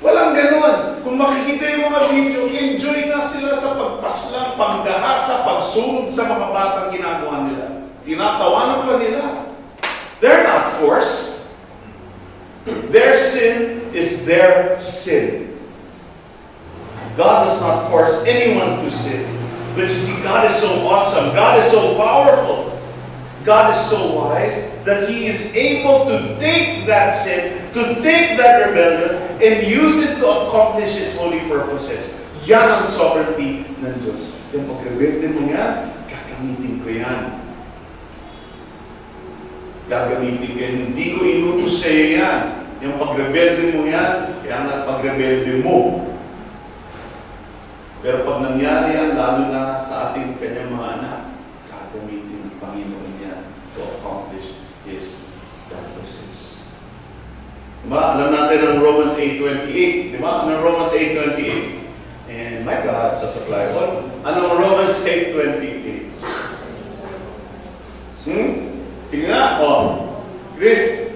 Walang ganon. Kung makikita yung mga video, enjoy na sila sa pagpaslang, paggahasa, pagsunod sa mga batang ginagawa nila. Tinatawanan pa nila. They're not forced. Their sin is their sin. God does not force anyone to sin. But you see, God is so awesome. God is so powerful. God is so wise that He is able to take that sin, to take that rebellion, and use it to accomplish His holy purposes. Yan ang sovereignty ng Diyos. Yung pag-rebelde mo yan, gagamitin ko yan. Gagamitin ko yan. Hindi ko inutos sa iyo yan. Yung pag-rebelde mo yan, kaya nga pag-rebelde mo. Pero pag nangyari yan, lalo na sa ating kanyang mga anak, gagamitin ng Panginoon yan to accomplish His purposes. Diba? Alam natin ang Romans 8:28. Diba? Ano Romans 8:28? And my God, sa supply. Ano Romans 8:28? Sige nga. Chris.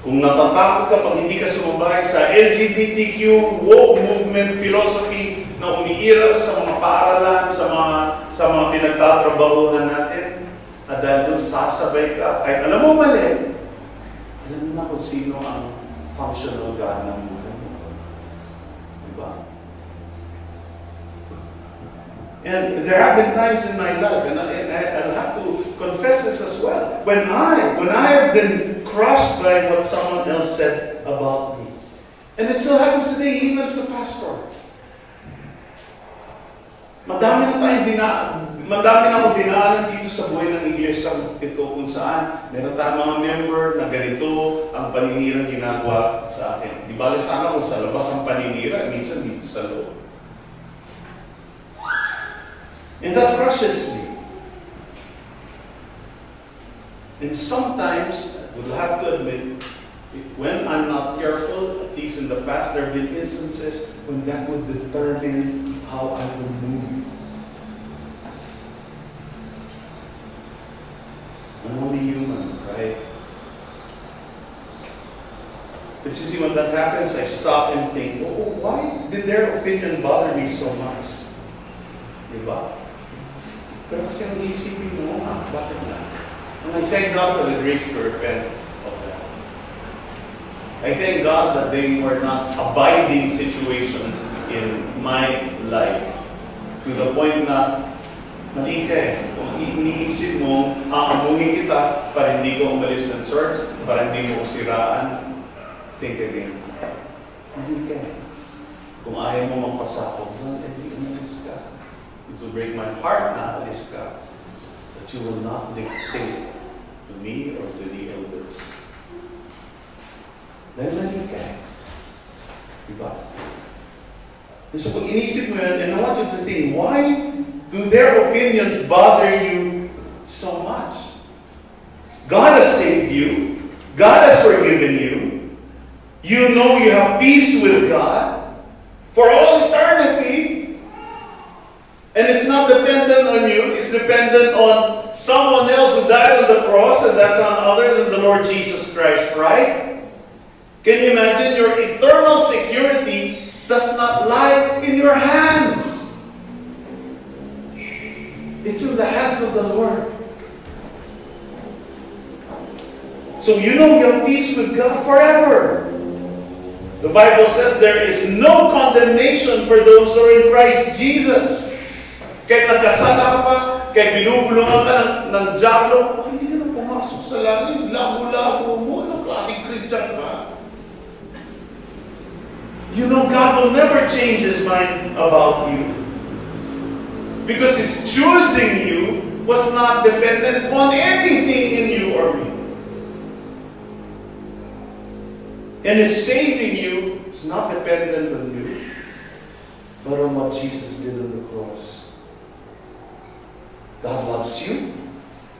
Kung natatakot ka pag hindi ka sumabay sa LGBTQ, woke movement, philosophy na umiiral sa mga paaralan, sa mga pinagtatrabahuhan natin, at dahil doon sasabay ka, kahit alam mo mali, alam mo na kung sino ang functional God ng buhay mo. Diba? And there have been times in my life, and I'll have to confess this as well, when I have been crushed by what someone else said about me. And it still happens today, even as a pastor. Madami na akong dinaanan dito sa buhay ng iglesia ito kung saan meron tayong mga member na ganito ang paninirang ginagawa sa akin. Di ba sana kung sa labas ang paninira, minsan dito sa loob. And that crushes me. And sometimes, I would have to admit, when I'm not careful, at least in the past, there have been instances when that would determine how I will move. I'm only human, right? But you see, when that happens, I stop and think, oh, why did their opinion bother me so much? Diba? Pero kasi ang isipin mo, bakit na? And I thank God for the grace to repent of that. I thank God that they were not abiding situations in my life to the point na mali ka eh. Kung iniisip mo, aamuhin kita para hindi ko umalis ng church, para hindi mo siraan, think again. Mali ka eh. Kung ayaw mo magpasakop, hindi umalis ka. It will break my heart na alis ka, that you will not dictate to me or to the elders. Dahil mali ka eh. Diba? So pag inisip mo yan, and I want you to think, why do their opinions bother you so much? God has saved you. God has forgiven you. You know you have peace with God for all eternity. And it's not dependent on you. It's dependent on someone else who died on the cross, and that's none other than the Lord Jesus Christ, right? Can you imagine? Your eternal security does not lie in your hands. It's in the hands of the Lord. So you know you have peace with God forever. The Bible says there is no condemnation for those who are in Christ Jesus. Kahit nagkasala ka pa, kahit binubulungan ka ng diablo, hindi ka na pumasok sa langit, labo-labo mo, anong klaseng Christian ka? You know God will never change His mind about you. Because His choosing you was not dependent on anything in you or me. And His saving you is not dependent on you, but on what Jesus did on the cross. God loves you.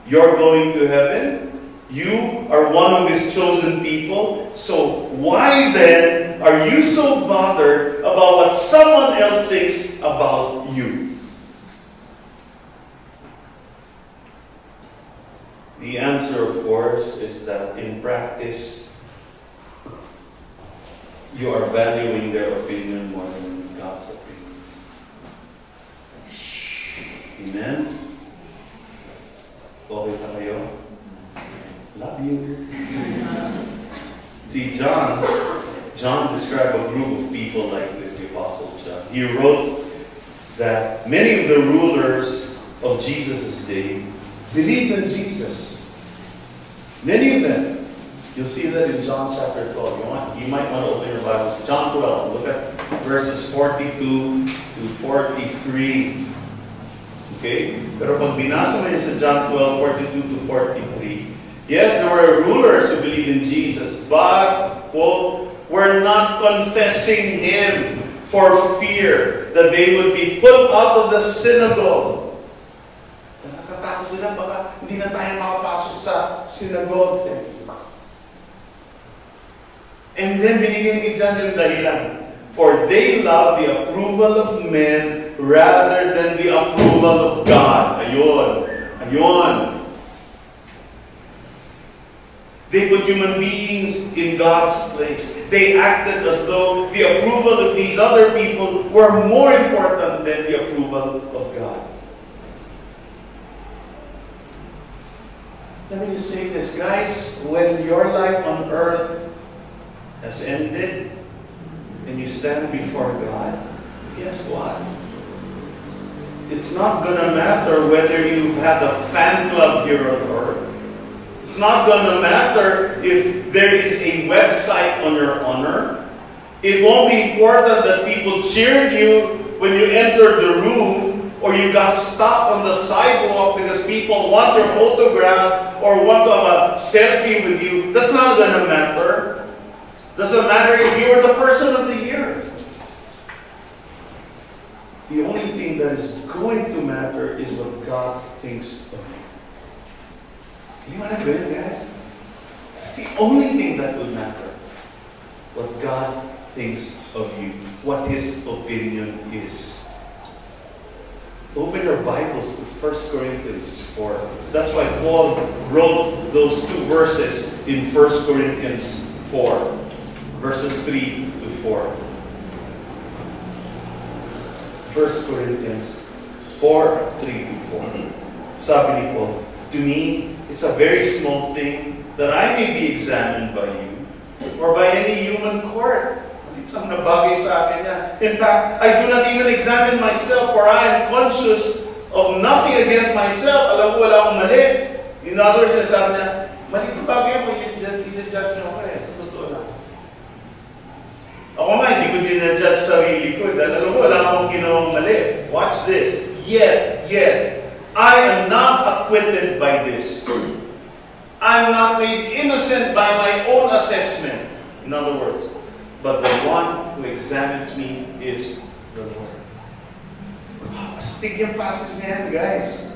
You're going to heaven. You are one of His chosen people. So why then are you so bothered about what someone else thinks about you? The answer, of course, is that in practice, you are valuing their opinion more than God's opinion. Amen? Okay na kayo? Love you. See, John described a group of people like this, the Apostle John. He wrote that many of the rulers of Jesus' day believed in Jesus. Many of them. You'll see that in John chapter 12. You might want to open your Bibles. John 12. Look at verses 42 to 43. Okay? Pero pag binasa mo yan sa John 12, 42 to 43, yes, there were rulers who believed in Jesus, but, quote, were not confessing Him for fear that they would be put out of the synagogue. Nakatakot sila, baka hindi na tayo makapasok sa synagogue. And then binigyan ni John yung dahilan. For they love the approval of men rather than the approval of God. Ayun. Ayun. They put human beings in God's place. They acted as though the approval of these other people were more important than the approval of God. Let me just say this, guys. When your life on earth has ended and you stand before God, guess what? It's not going to matter whether you have a fan club here on earth. It's not going to matter if there is a website on your honor. It won't be important that people cheered you when you entered the room, or you got stopped on the sidewalk because people want your autographs or want to have a selfie with you. That's not going to matter. Doesn't matter if you are the person of the year. The only thing that is going to matter is what God thinks of you. You want to win, guys? It's the only thing that would matter. What God thinks of you. What His opinion is. Open your Bibles to 1 Corinthians 4. That's why Paul wrote those two verses in 1 Corinthians 4. Verses 3 to 4. 1 Corinthians 4, 3 to 4. Sabi ni Paul, to me, it's a very small thing that I may be examined by you or by any human court. Ang nabagay sa akin yan. In fact, I do not even examine myself, for I am conscious of nothing against myself. Alam ko, wala akong mali. In other words, sabi niya, mali ko bagay mo, i-judge nyo ko eh. Sa totoo lang. Ako nga, hindi ko dinajudge sarili ko. Dahil alam ko, wala akong ginawang mali. Watch this. Yet, I am not acquitted by this. I am not made innocent by my own assessment. In other words, but the one who examines me is the Lord. Astig yung passage na yan, guys.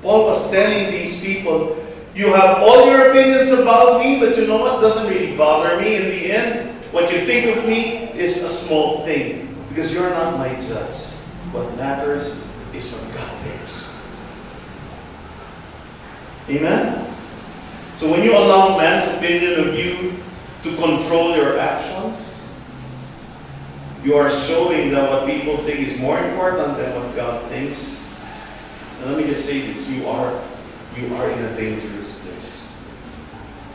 Paul was telling these people, you have all your opinions about me, but you know what? Doesn't really bother me in the end. What you think of me is a small thing, because you're not my judge. What matters is what God thinks. Amen? So when you allow man's opinion of you to control your actions, you are showing that what people think is more important than what God thinks. And let me just say this, you are in a dangerous place.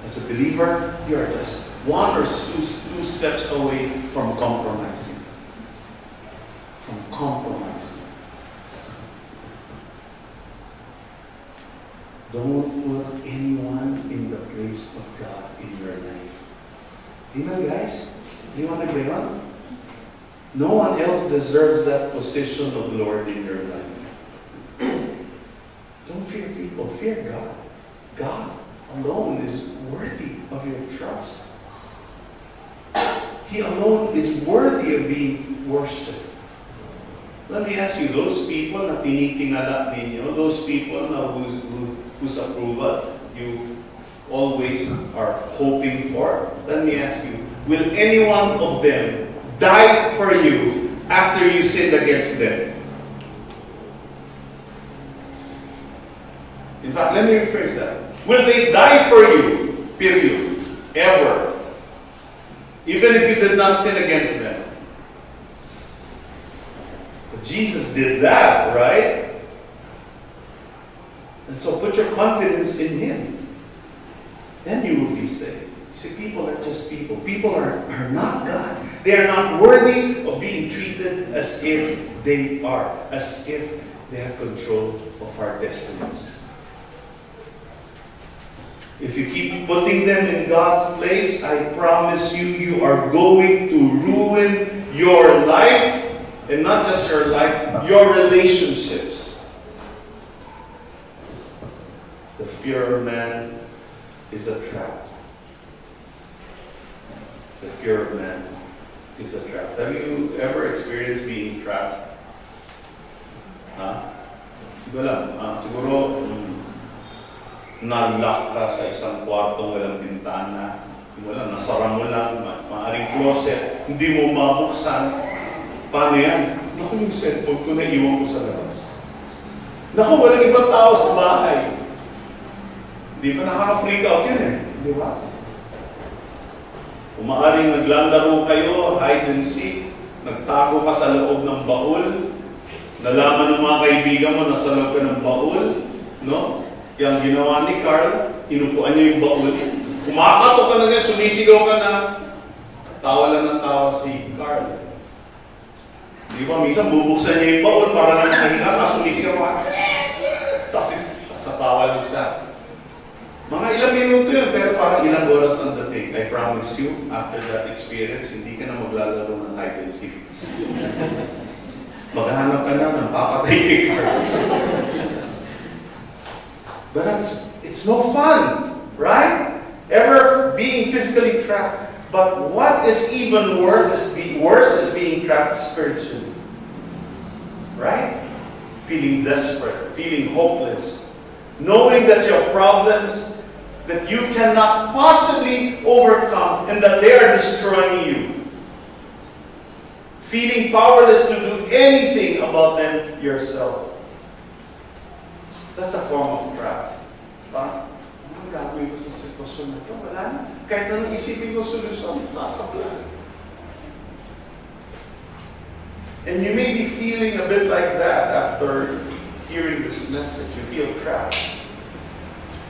As a believer, you are just one or two steps away from compromising. From compromising. Don't put anyone in the place of God in your life. Amen, guys? Do you want to agree on? No one else deserves that position of Lord in your life. Don't fear people, fear God. God alone is worthy of your trust. He alone is worthy of being worshipped. Let me ask you, those people na tinitingala ninyo, those people na whose approval you always are hoping for, let me ask you, will any one of them die for you after you sinned against them? In fact, let me rephrase that. Will they die for you? Period. Ever. Even if you did not sin against them. But Jesus did that, right? And so put your confidence in Him. Then you will be saved. You see, people are just people. People are not God. They are not worthy of being treated as if they are. As if they have control of our destinies. If you keep putting them in God's place, I promise you, you are going to ruin your life. And not just your life, your relationships. The fear of man is a trap. The fear of man is a trap. Have you ever experienced being trapped? Hindi ko alam. Siguro, na-lock ka sa isang kwartong walang bintana. Wala, nasara mo lang, maaaring closet, hindi mo mabuksan. Paano yan? Naku, yung cellphone ko na iwan ko sa labas. Naku, walang ibang tao sa bahay. Hindi pa nakaka-freak out yun eh. Di ba? Kung maaaring naglalaro kayo, hide and seek, nagtago ka sa loob ng baul, nalaman ng mga kaibigan mo na sa loob ka ng baul, no? Yung ginawa ni Carl, inupuan niya yung baul. Kumakato ka na niya, sumisigaw ka na, tawa lang ng tawa si Carl. Di ba? Minsan bubuksan niya yung baul para na makahinga ka, sumisigaw ka. Tapos sa tawa lang siya. Mga ilang minuto yun, pero parang ilang oras ang dating. I promise you, after that experience, hindi ka na maglalaro ng hide and seek. Maghahanap ka na ng papatay kay Carl. But it's no fun, right? Ever being physically trapped. But what is even worse is being trapped spiritually. Right? Feeling desperate, feeling hopeless. Knowing that you have problems that you cannot possibly overcome and that they are destroying you. Feeling powerless to do anything about them yourself. That's a form of trap. Parang, ano gagawin ko sa sitwasyon na ito? Wala na. Kahit anong isipin ko solusyon, sasablan. And you may be feeling a bit like that after hearing this message. You feel trapped.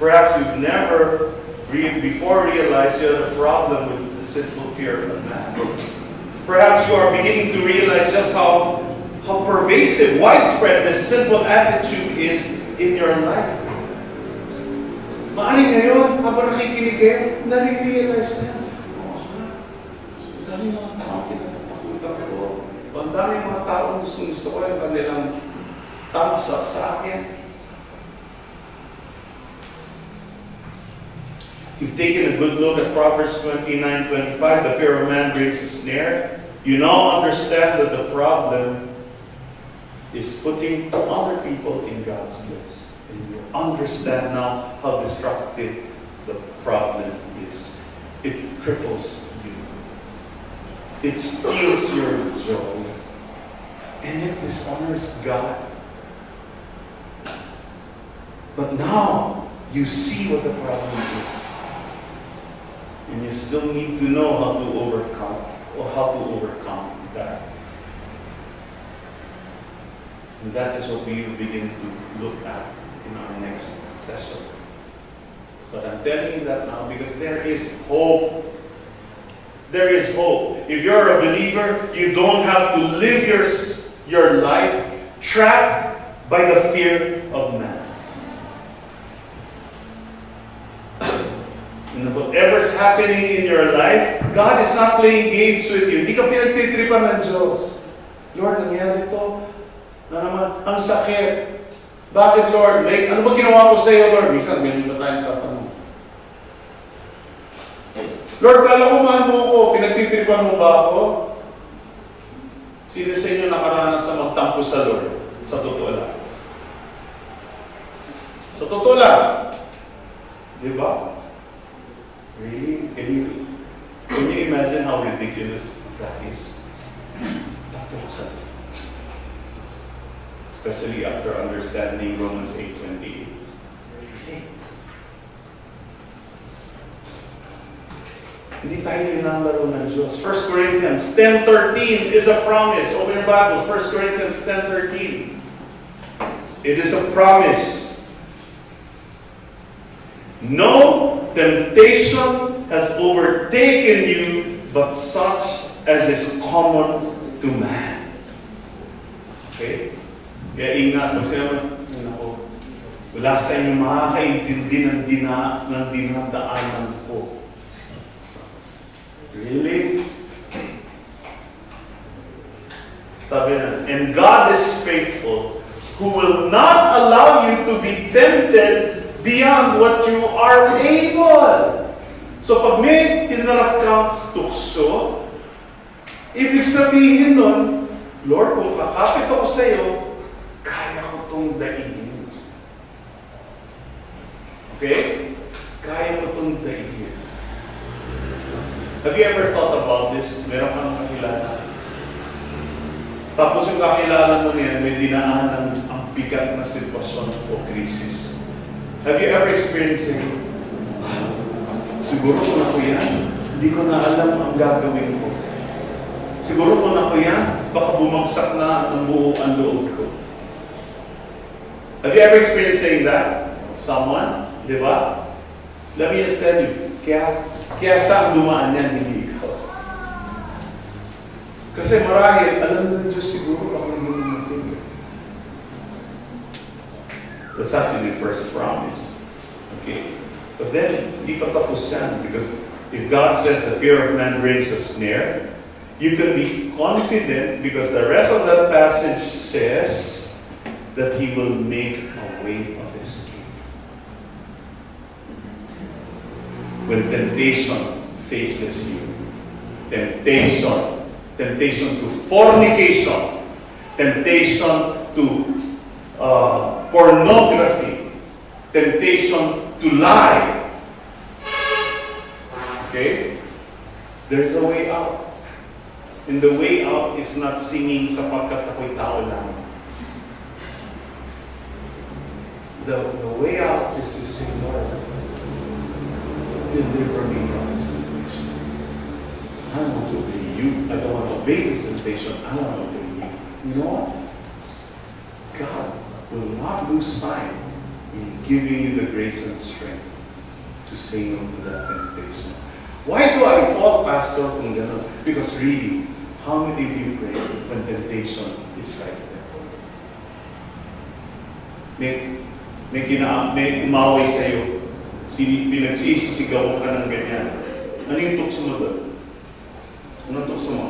Perhaps you've never before realized you had a problem with the sinful fear of man. Perhaps you are beginning to realize just how pervasive, widespread this sinful attitude is in your life. Maaring ngayon, habang nakikinig kayo, nare-realize na yan. Ang dami mga tao pinatakutan ko. Ang dami mga tao gusto ko yung kanilang thumbs up sa akin. You've taken a good look at Proverbs 29:25. The fear of man brings a snare. You now understand that the problem is putting other people in God's place. And you understand now how destructive the problem is. It cripples you. It steals your joy. And it dishonors God. But now, you see what the problem is. And you still need to know how to overcome that. And that is what we will begin to look at in our next session. But I'm telling you that now because there is hope. There is hope. If you're a believer, you don't have to live your life trapped by the fear of man. And whatever's happening in your life, God is not playing games with you. Hindi ka pinagtitripan ng Diyos. Lord, nangyari ito. Na naman, ang sakit. Bakit, Lord? Like, ano ba ginawa ko sa iyo, Lord? Minsan, ganyan ba tayo tatanong? Lord, kala ko mahal mo ako. Pinagtitripan mo ba ako? Sino sa inyo nakaranas na magtampo sa Lord? Sa totoo lang. Sa totoo lang. Di ba? Really? Can you imagine how ridiculous that is? Especially after understanding Romans 8:28. Hindi tayo nilalaro ng Diyos. 1 Corinthians 10:13 is a promise. Open your Bibles. 1 Corinthians 10:13. It is a promise. No temptation has overtaken you, but such as is common to man. Okay? Kaya ingat, kasi naman, wala sa inyo makakaintindi ng dinadaanan ko. Really? Sabi na, and God is faithful, who will not allow you to be tempted beyond what you are able. So pag may hinarap kang tukso, ibig sabihin nun, Lord, kung kakapit ako sa iyo, kaya ko itong daigin. Okay? Kaya ko itong daigin. Have you ever thought about this? Meron kang kakilala. Tapos yung kakilala mo niya, may dinaanan ang bigat na sitwasyon o krisis. Have you ever experienced it? siguro kung ako yan, hindi ko na alam ang gagawin ko. Siguro kung ako yan, baka bumagsak na ng buo ang loob ko. Have you ever experienced saying that? Someone? Di ba? Let me just tell you, kaya saan dumaan yan, hindi ikaw. Kasi marahil, alam na Diyos siguro ako yung natin. That's actually the first promise. Okay? But then, hindi pa tapos yan. Because if God says the fear of man brings a snare, you can be confident because the rest of that passage says that He will make a way of escape. When temptation faces you, temptation to fornication, temptation to pornography, temptation to lie, okay? There's a way out. And the way out is not singing sapagkat ako'y tao lang. The way out is to say, Lord, deliver me from this temptation. I want to obey you. I don't want to obey this temptation. I want to obey you. You know what? God will not lose time in giving you the grace and strength to say no to that temptation. Why do I fall, Pastor, kung gano'n? Because really, how many of you pray when temptation is right there? May umaway sa'yo. Pinagsisigaw ka ng ganyan. Ano yung tukso mo doon? Anong tukso mo?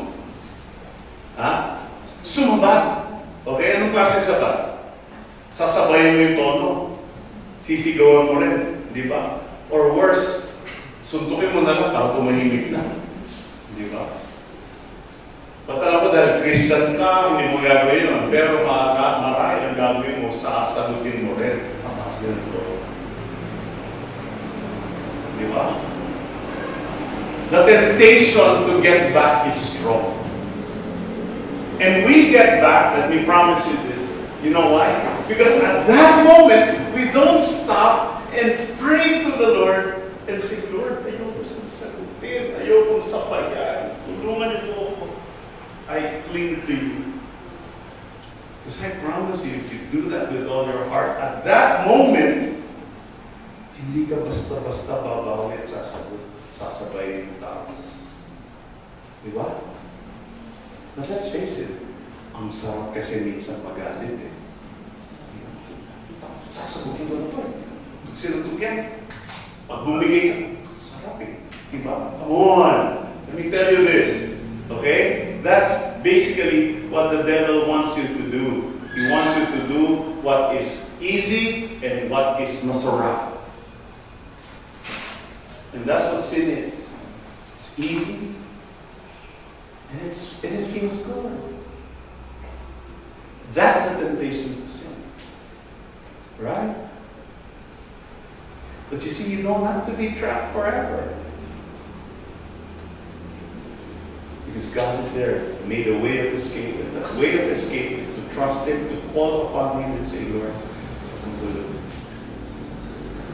Ha? Sumabat. Okay, anong klase sabat? Sasabayan mo yung tono. Sisigawan mo rin. Di ba? Or worse, suntukin mo na lang para tumahimik na. Di ba? Patala ko dahil Christian ka, hindi mo gagawin yun. Pero marahil ang gagawin mo, sasalutin mo rin. Mataas din ito. Di ba? The temptation to get back is strong. And we get back, let me promise you this. You know why? Because at that moment, we don't stop and pray to the Lord and say, Lord, ayoko siyang sagutin, ayoko sabayan, tulungan niyo po ako. I cling to you. Because I promise you, if you do that with all your heart, at that moment, hindi ka basta-basta babawi at sasabayin yung tao. Di ba? But let's face it, ang sarap kasi minsan magalit eh. Sasagutin ko na ito eh. Pag sinutukin, pag bumigay ka, sarap eh. Diba? Come on! Let me tell you this. Okay? That's basically what the devil wants you to do. He wants you to do what is easy and what is masarap. And that's what sin is. It's easy and it feels good. That's the temptation to sin. Right? But you see, you don't have to be trapped forever. Because God is there, made a way of escape. And that way of escape is to trust Him, to call upon Him and say, Lord, I'm good.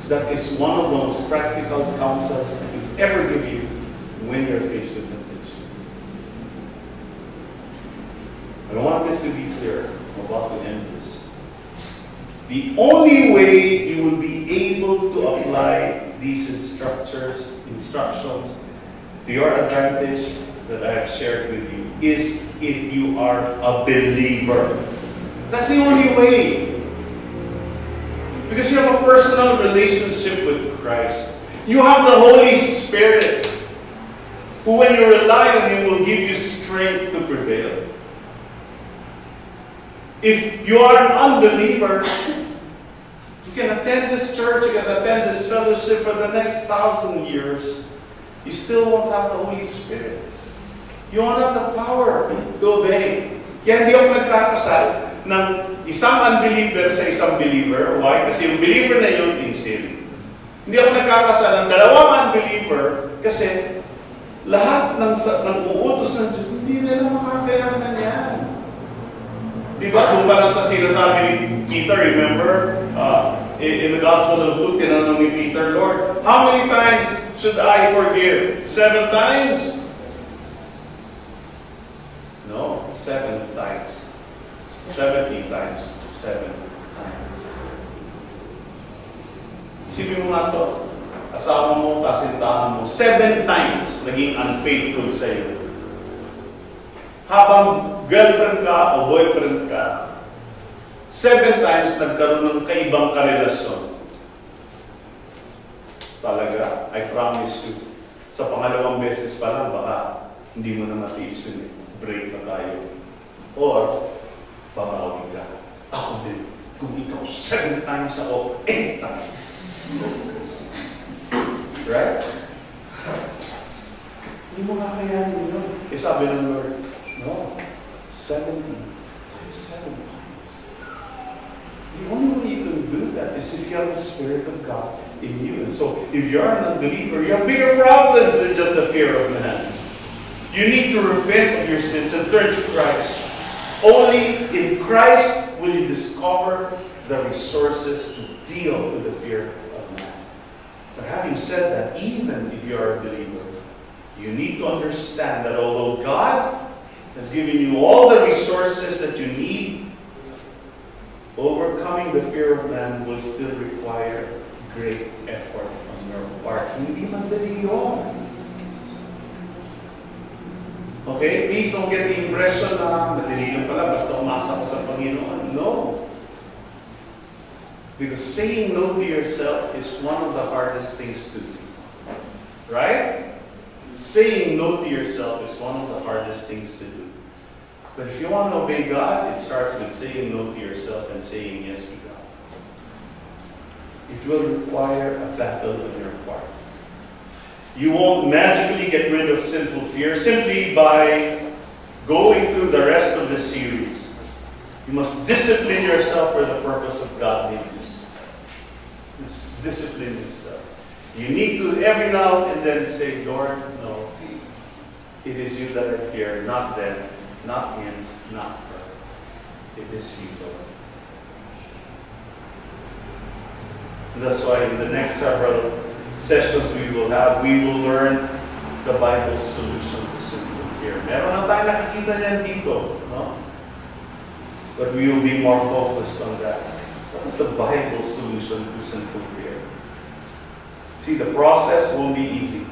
That is one of the most practical counsels I could ever give you when you're faced with temptation. I want this to be clear. I'm about to end this. The only way you will be able to apply these instructions to your advantage that I have shared with you is if you are a believer. That's the only way. Because you have a personal relationship with Christ. You have the Holy Spirit, who when you rely on Him will give you strength to prevail. If you are an unbeliever, you can attend this church, you can attend this fellowship for the next 1,000 years. You still won't have the Holy Spirit. You won't have the power to obey. Kaya hindi ako nagkakasal ng isang unbeliever sa isang believer. Why? Kasi yung believer na yun, insane. Hindi ako nagkakasal ng dalawang unbeliever kasi lahat ng uutos ng Diyos, hindi nila makakayanan yan. Diba? Kung parang sa sinasabi ni Peter, remember, in the Gospel of Luke, tinanong ni Peter, Lord, how many times should I forgive? 7 times? No, 7 times. 70 times 7 times. Isipin mo nga ito. Asawa mo, kasintahan mo, 7 times naging unfaithful sa iyo. Habang girlfriend ka o boyfriend ka, 7 times nagkaroon ng kaibang karelasyon. Talaga, I promise you, sa pangalawang beses pa lang, baka hindi mo na matiis yun. Break na tayo. Or, babawi ka. Ako din. Kung ikaw 7 times ako, 8 times. Right? Hindi mo kakayanin yun. Eh sabi ng Lord, no, 70 times 7 times. The only way you can do that is if you have the Spirit of God in you. And so, if you're an unbeliever, you have bigger problems than just the fear of man. You need to repent of your sins and turn to Christ. Only in Christ will you discover the resources to deal with the fear of man. But having said that, even if you are a believer, you need to understand that although God has given you all the resources that you need, overcoming the fear of man will still require great effort on your part. Hindi madali yun. Okay? Please don't get the impression na madali lang pala basta umasa ka sa Panginoon. No. Because saying no to yourself is one of the hardest things to do. Right? Saying no to yourself is one of the hardest things to do. But if you want to obey God, it starts with saying no to yourself and saying yes to God. It will require a battle on your part. You won't magically get rid of sinful fear simply by going through the rest of the series. You must discipline yourself for the purpose of godliness. Discipline yourself. You need to every now and then say, Lord, no, it is you that I fear, not them, not him, not her. It is you, Lord. And that's why in the next several sessions we will learn the Bible's solution to sinful fear. Meron na tayo nakikita niyan dito, no? But we will be more focused on that. What is the Bible's solution to sinful fear? See, the process won't be easy.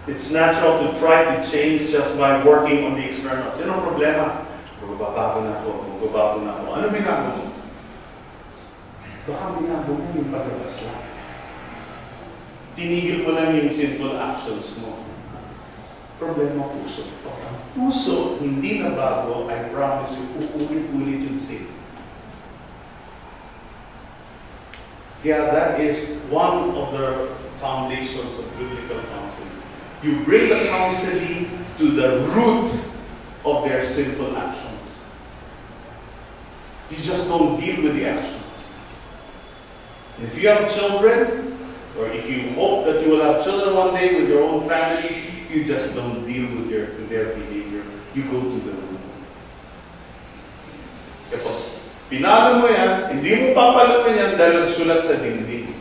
It's natural to try to change just by working on the externals. Yun ang problema. Magbabago na ako. Ano binago mo? Baka binago mo yung paglabas lang. Tinigil mo lang yung sinful actions mo. Problema puso. Puso, hindi na bago, I promise you, uulit-ulit yung sin. Yeah, that is one of the foundations of biblical counseling. You bring the counseling to the root of their sinful actions. You just don't deal with the action. And if you have children, or if you hope that you will have children one day with your own families, you just don't deal with their behavior. You go to the root. Kapag pinalo mo yan, hindi mo papaluin yan dahil nagsulat sa dingding.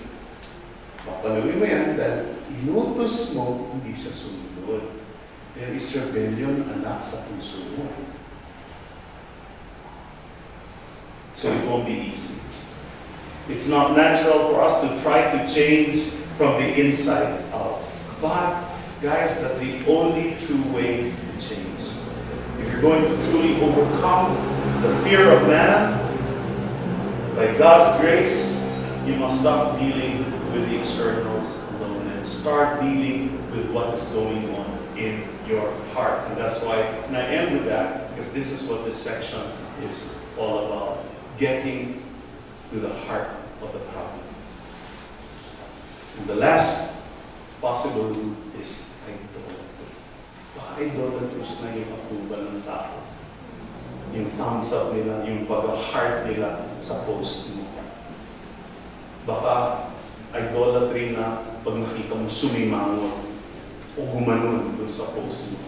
Papaluin mo yan dahil inutos mo, hindi siya sumunod. There is rebellion, anak, sa puso mo. So it won't be easy. It's not natural for us to try to change from the inside out. But, guys, that's the only true way to change. If you're going to truly overcome the fear of man, by God's grace, you must stop dealing with the externals alone and start dealing with what is going on in your heart. And that's why, and I end with that, because this is what this section is all about. Getting to the heart of the problem. And the last possible route is idolatry. Idolaters na yung approval ng tao. Yung thumbs up nila, yung pag-heart nila sa post mo. Baka idolatry na pag nakita mo sumimangon o gumanon doon sa post mo.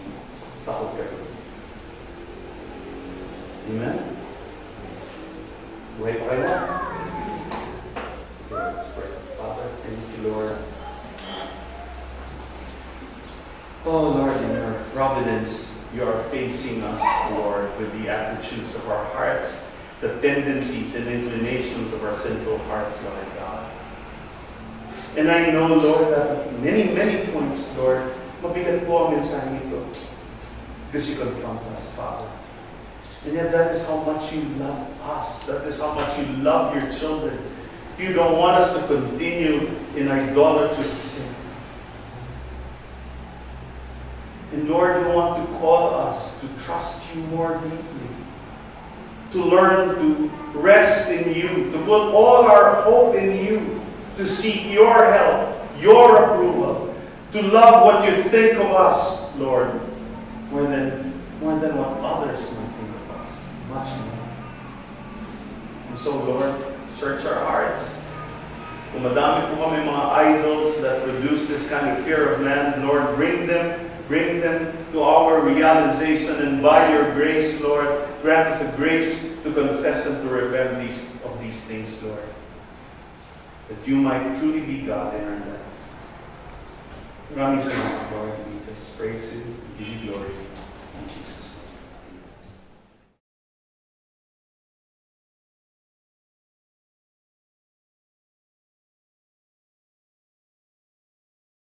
Takot ka doon. Amen? Buhay pa kayo? Let's pray. Father, thank you, Lord. Oh Lord, in your providence, you are facing us, Lord, with the attitudes of our hearts, the tendencies and inclinations of our sinful hearts, Lord God. And I know, Lord, that at many, many points, Lord, mabigat po ang mensahe ito. Because you confront us, Father. And yet that is how much you love us. That is how much you love your children. You don't want us to continue in idolatrous sin. And Lord, you want to call us to trust you more deeply, to learn to rest in you, to put all our hope in you, to seek your help, your approval, to love what you think of us, Lord, more than what others might think of us, much more. And so, Lord, search our hearts. Kung madami po kami mga idols that produce this kind of fear of man, Lord, bring them to our realization, and by your grace, Lord, grant us the grace to confess and to repent of these things, Lord. That you might truly be God in our lives. Maraming salamat, Lord. We just praise you, we give you glory. In Jesus' name.